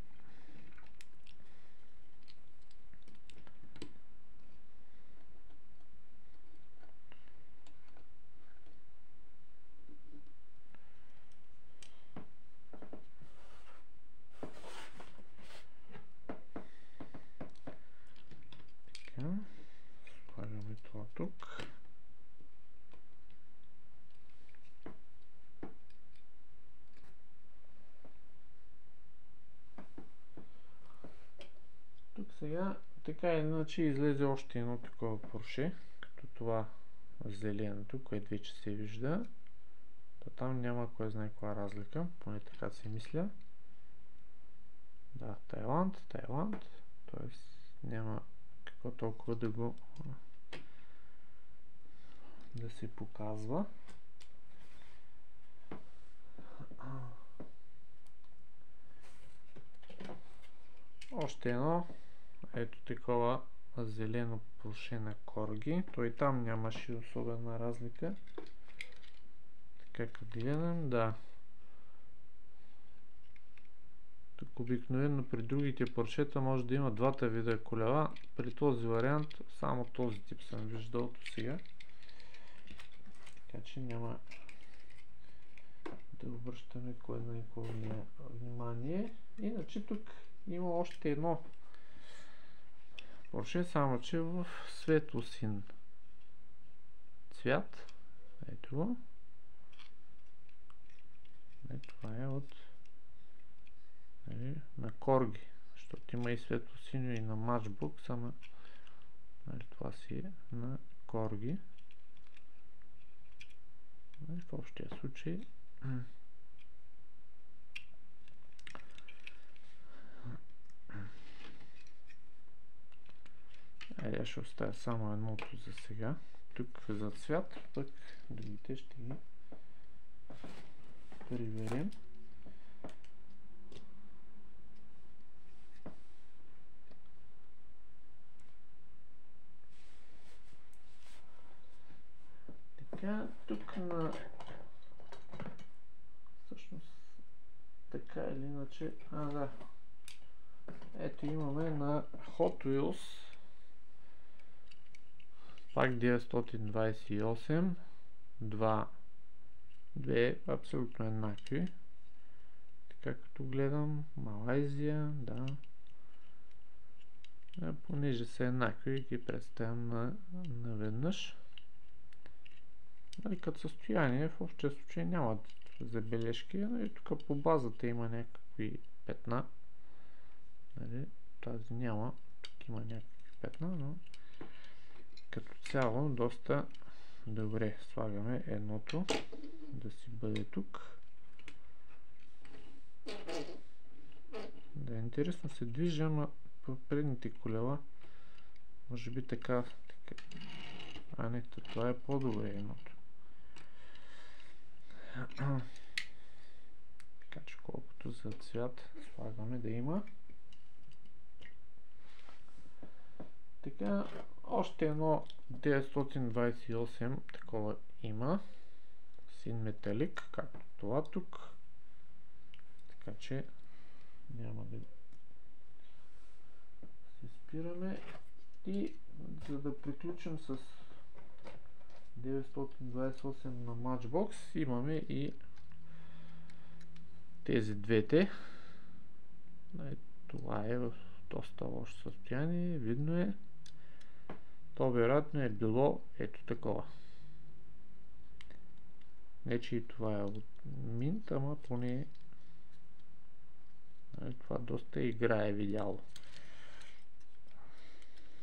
слагаме това тук. Тук сега така иначе излезе още едно такова Porsche, като това зеленото, което вече се вижда. Там няма кой знае каква разлика, поне така си мисля. Да, Тайланд, т.е. няма какво толкова да се показва. Още едно, ето такова зелено Porsche на Corgi. Той там нямаше особена разлика. Така като гледам, да. Тук обикновено при другите Поршета може да има двата вида колела. При този вариант само този тип съм виждал до сега. Така че няма да обръщаме кой знае какво внимание. Иначе тук има още едно Порше, само че в светло-син цвят. Ето го. Това е от на Corgi, защото има и светло-синьо и на Matchbox, ама това си е на Corgi. В общия случай я ще оставя само едното за сега. Тук за цвят, пък другите ще ги проверим. Така, тук на всъщност така или иначе, да. Ето имаме на Hot Wheels пак 928 две абсолютно еднакви. Така като гледам, Малайзия, да. Понеже са еднакви, ги представям наведнъж. Като състояние в общия случай няма забележки. Тук по базата има някакви петна. Тази няма. Тук има някакви петна, но като цяло доста добре. Слагаме едното да си бъде тук. Да, интересно се движи, ама по предните колела може би така. А не, това е по-добре едното. Така че колкото за цвят слагаме да има. Така, още едно 928 такова има. Син металик, както това тук. Така че няма да се спираме. И за да приключим с 928 на Matchbox, имаме и тези двете. Това е в доста лошо състояние, видно е. То вероятно е било ето такова. Не, че и това е от Mint, ама поне това доста игра е видяло.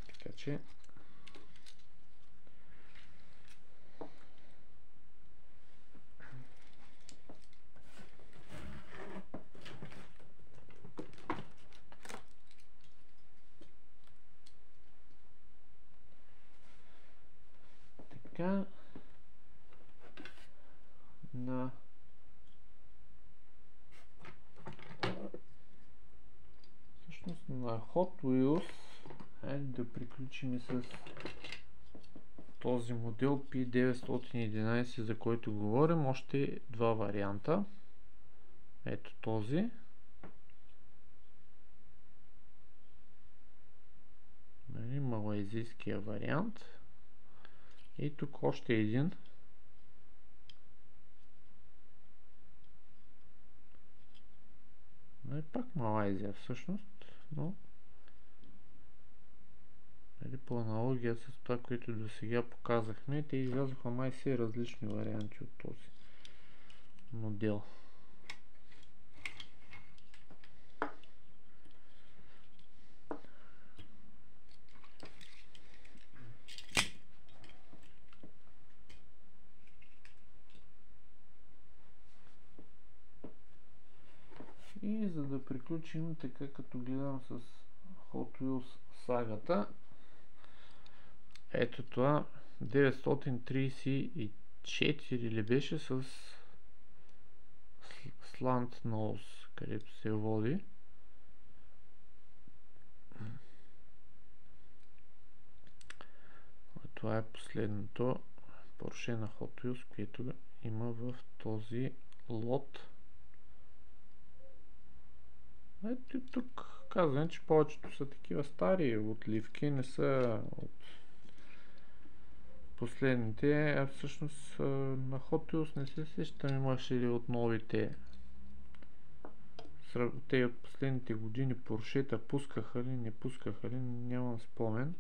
Така че така на всъщност на Hot Wheels да приключим с този модел P911, за който говорим. Още два варианта. Ето този. Малайзийския вариант. И тук още един. Пак Малайзия всъщност, но по аналогия с това, което до сега показахме, те излязоха май си различни варианти от този модел. И за да приключим, така като гледам с Hot Wheels сагата, ето това 934 ли беше с Slant Nose, където се води. Това е последното Porsche на Hot Wheels, което има в този лот. Ето тук казвам, че повечето са такива стари отливки, не са от последните, а всъщност на Hot Wheels не се сещам, имаше ли от новите. Те от последните години Поршета пускаха ли, не пускаха ли, нямам спомен.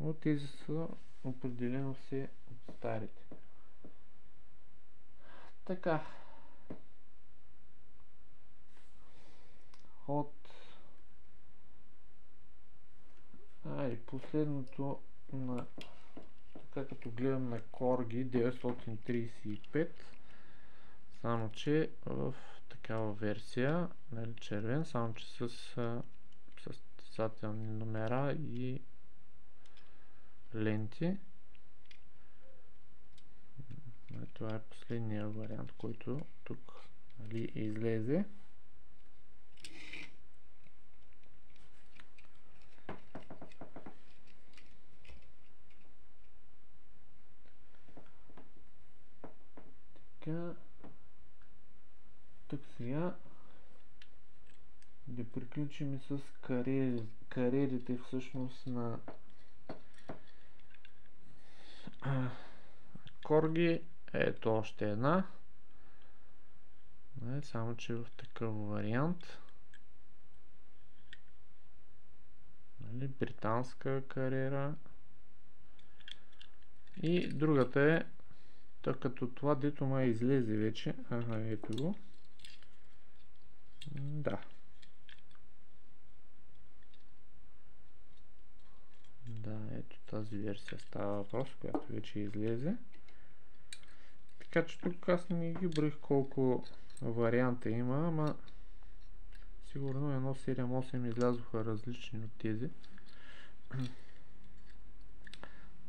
Но тези са определено все от старите. Така. Последното на, така като гледам, на Corgi 935, само че в такава версия, нали, червен, само че с състезателни номера и ленти. Това е последния вариант, който тук, нали, излезе. Тук сега да приключим с кариерите всъщност на Corgi. Ето още една. Само че в такъв вариант. Британска кариера. И другата е, тъй като това дето май излезе вече. Ето го. Да. Да, ето тази версия става въпрос, която вече излезе. Така че тук аз не ги броих колко варианта има, ама сигурно 1.7.8 излязоха различни от тези.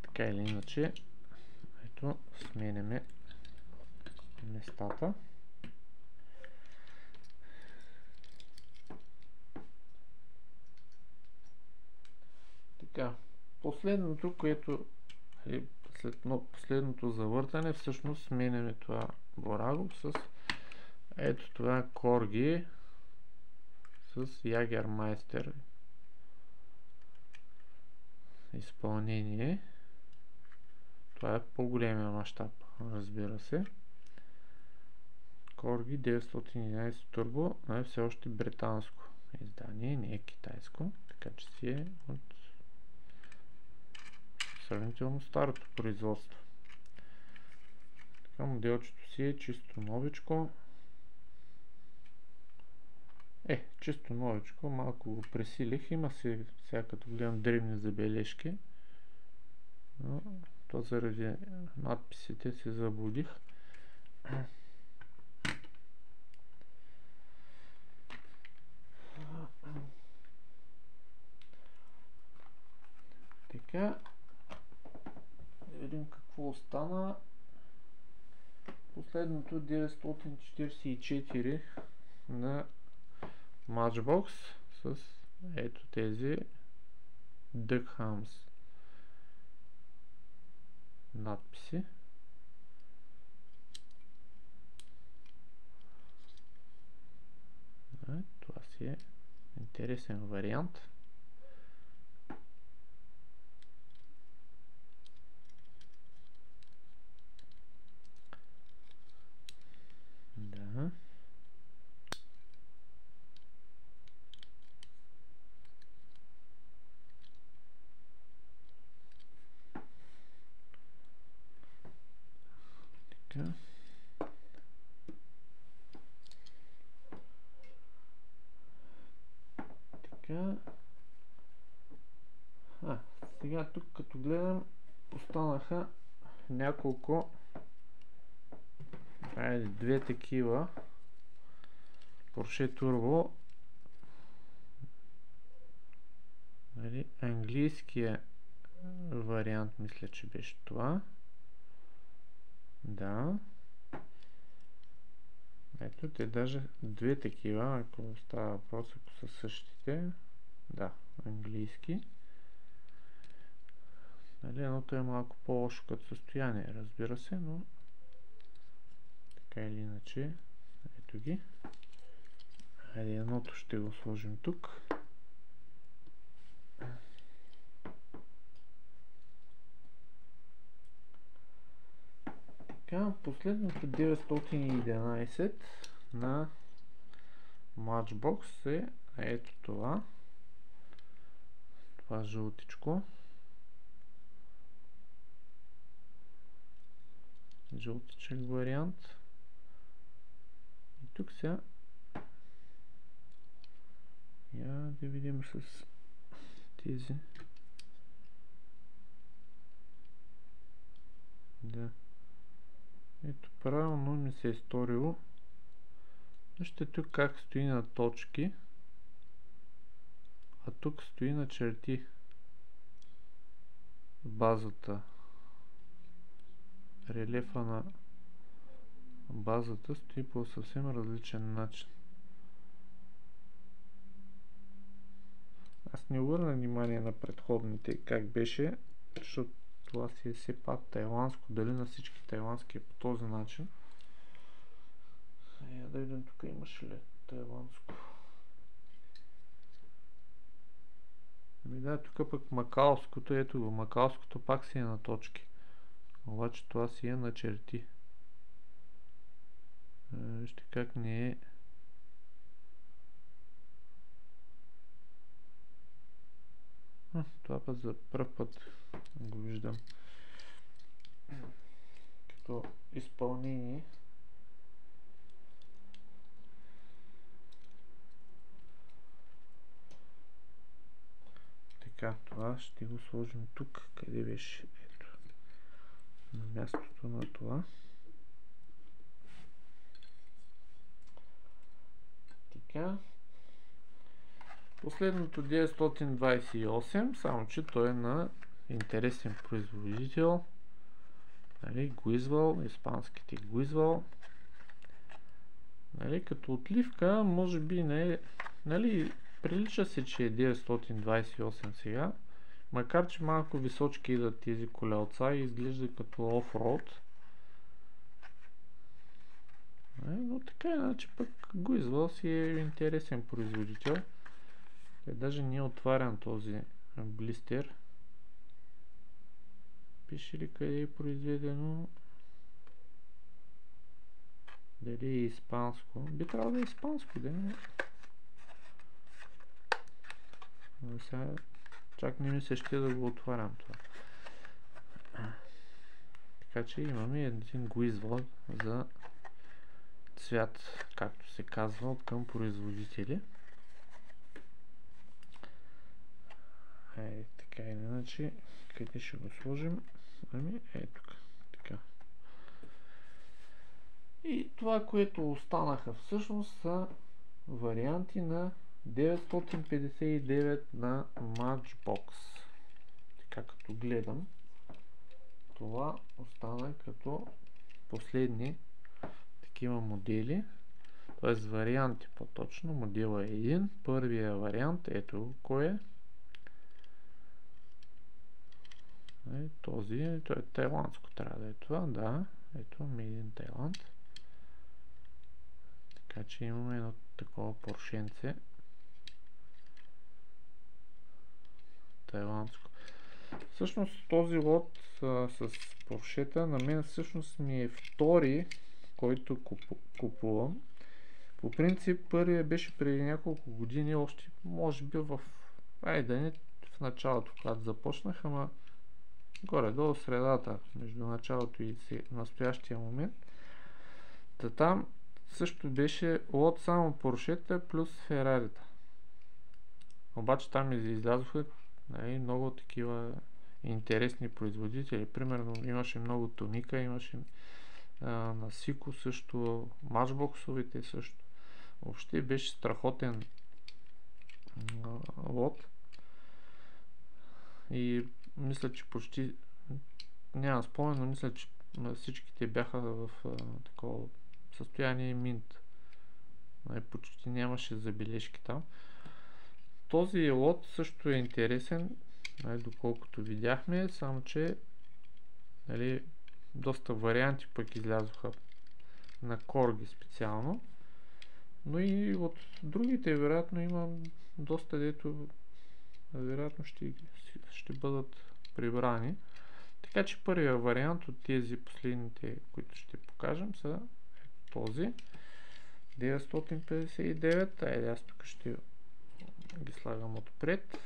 Така или иначе, ето сменяме местата. Така, последното, което е след последното завъртане, всъщност сменяме това Бораго с ето това Corgi с Jagermeister изпълнение. Това е по-големия мащаб, разбира се. Corgi 911 Turbo, е все още британско издание, не е китайско, така че си е от сравнително старото производство. Така, моделчето си е чисто новичко. Чисто новичко, малко го пресилих. Има си сега като гледам древни забележки. Но то заради надписите се заблудих. Така, да видим какво остана. Последното 944 на Matchbox с ето тези Duckhams надписи. Това си е интересен вариант. Да. Така. Така. Сега тук като гледам останаха няколко, две такива Porsche Turbo, английския вариант мисля, че беше това. Да. Ето, те даже две такива, ако става въпрос, ако са същите. Да, английски. Едното е малко по-лошо като състояние, разбира се, но така или иначе, ето ги. Хайде, едното ще го сложим тук. Така, последното 911 на Matchbox е ето това. Това жълтичко. Жълтичък вариант. И тук сега да видим с тези. Да. Ето, правилно ми се е сторило. Вижте тук как стои на точки, а тук стои на черти базата. Релефа на базата стои по съвсем различен начин. Аз не обърнах внимание на предходните как беше, защото това си е все пак тайландско. Дали на всички тайландски е по този начин? Да видим тук имаш ли тайландско. Да, тук пък макаоското, ето го, макаоското пак си е на точки. Обаче това си е на черти. Вижте как не е. Това път за пръв път го виждам като изпълнение. Така, това ще го сложим тук. Къде беше? Ето. На мястото на това. Така. Последното 928, само че той е на интересен производител. Guizzwell, испанските Guizzwell. Като отливка, може би не е. Прилича се, че е 928 сега. Макар че малко височки идат тези колелца и изглежда като офроуд. Но така иначе пък Guizzwell си е интересен производител. Даже не е отварян този блистер. Пише ли къде е произведено? Дали е испанско? Би трябвало да е испанско, да не? Сега чак не ми се ще да го отварям това. Така че имаме един гуизвод за цвят, както се казва, от към производители. Така или иначе, къде ще го сложим? Ами, тук. Така. И това, което останаха всъщност, са варианти на 959 на Matchbox. Така като гледам, това остана като последни такива модели, т.е. варианти по-точно. Модела е един. Първия вариант, ето кой е. Този, той е тайландско, трябва да е това, да. Ето, Made in Thailand. Така че имаме едно такова поршенце. Тайландско. Всъщност този лот с поршета на мен всъщност ми е втори, който купувам. По принцип първият беше преди няколко години, още може би в началото, когато започнах, ама горе-долу средата, между началото и настоящия момент. Там също беше лот само поршета плюс Ферарита. Обаче там излязоха много такива интересни производители. Примерно имаше много Тоника, имаше на Сико също, матчбоксовите също. Въобще беше страхотен лот. И мисля, че почти няма спомен, но мисля, че всичките бяха в такова състояние минт. Почти нямаше забележки там. Този лот също е интересен, доколкото видяхме, само че доста варианти пък излязоха на корги специално. Но и от другите вероятно има доста, дето вероятно ще бъдат прибрани. Така че първия вариант от тези последните, които ще покажем, са този 959. Айде, аз тук ще ги слагам отпред.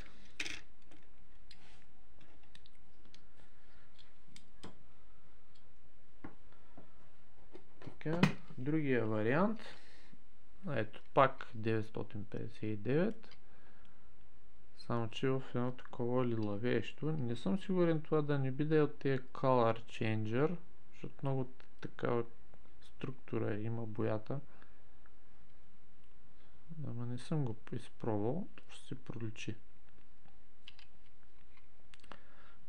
Така, другия вариант. Ето пак 959. Само че в едно такова лилавещо. Не съм сигурен това да не биде от тези Color Changer, защото много такава структура има боята. Ама не съм го изпробвал, ще се проличи.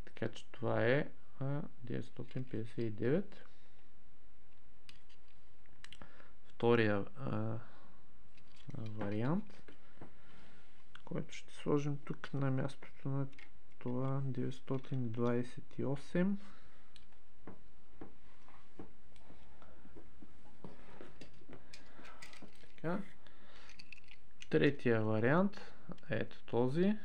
Така че това е 959. Втория вариант, който ще сложим тук на мястото на това 928. Така. Третия вариант, ето този.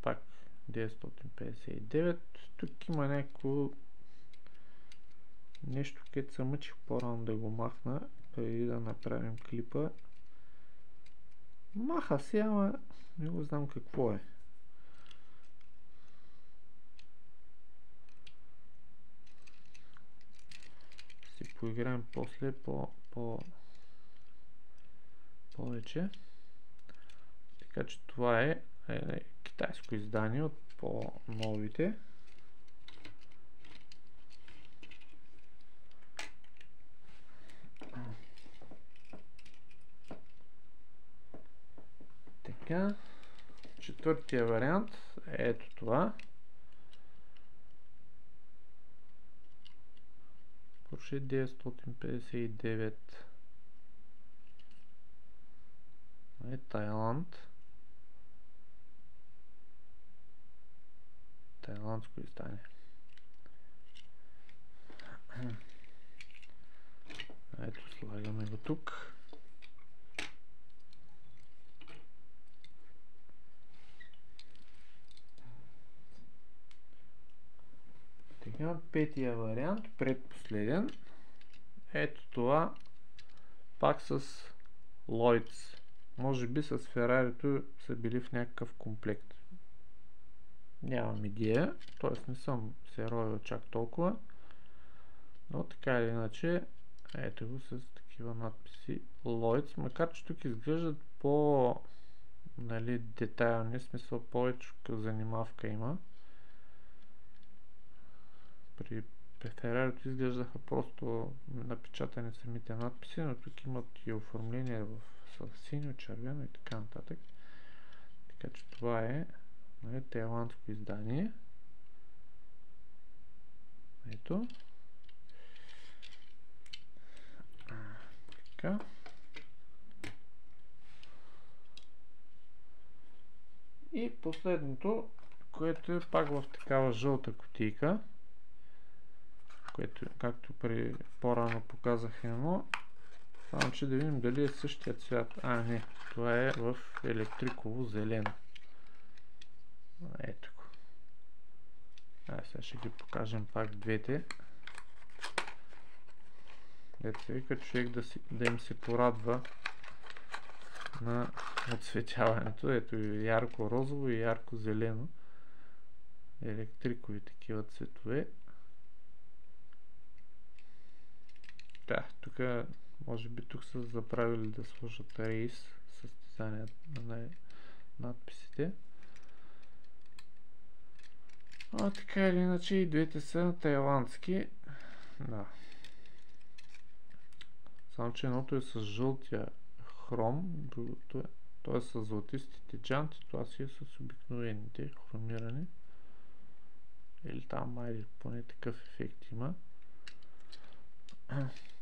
Пак 959. Тук има някакво нещо, където се мъчих по-рано да го махна, преди да направим клипа. Маха се, ама не го знам какво е. Ще си поиграем после повече. Така че това е китайско издание от по-новите. Така, четвъртия вариант е ето това. Porsche 959. Тайланд. Тайландско издание. Ето, слагаме го тук. Така, петия вариант, предпоследен. Ето това, пак с Lloyds Може би с Ферарито са били в някакъв комплект. Нямам идея, т.е. не съм се ровил чак толкова. Но така или иначе, ето го с такива надписи Lloyds, макар че тук изглеждат по детайлни, смисъл повече занимавка има. При Ферарито изглеждаха просто напечатани самите надписи, но тук имат и оформление в синьо, червено и така нататък. Така че това е тайландско издание. Ето. Така. И последното, което е пак в такава жълта кутийка, което както при по-рано показах едно, само че да видим дали е същия цвят. А, не, това е в електриково зелено. Ето го. Сега ще ги покажем пак двете. Ето се вика човек да им се порадва на оцветяването. Ето и ярко розово и ярко зелено. Електрикови такива цветове. Да, тук може би тук са заправили да сложат рейс състезание на надписите. А така или иначе и двете са тайландски. Да. Само че едното е с жълтия хром, другото е с златистите джанти, това си е с обикновените хромирани. Или там май поне такъв ефект има.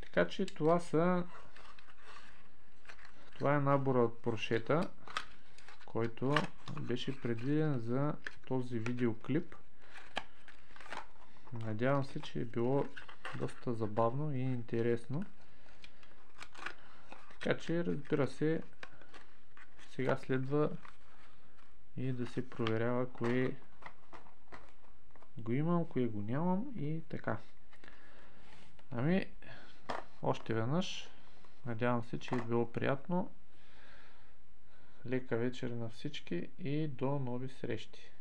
Така че това е набора от Поршета, който беше предвиден за този видеоклип. Надявам се, че е било доста забавно и интересно. Така че, разбира се, сега следва и да се проверява кое го имам, кое го нямам и така. Ами, още веднъж, надявам се, че е било приятно. Лека вечер на всички и до нови срещи!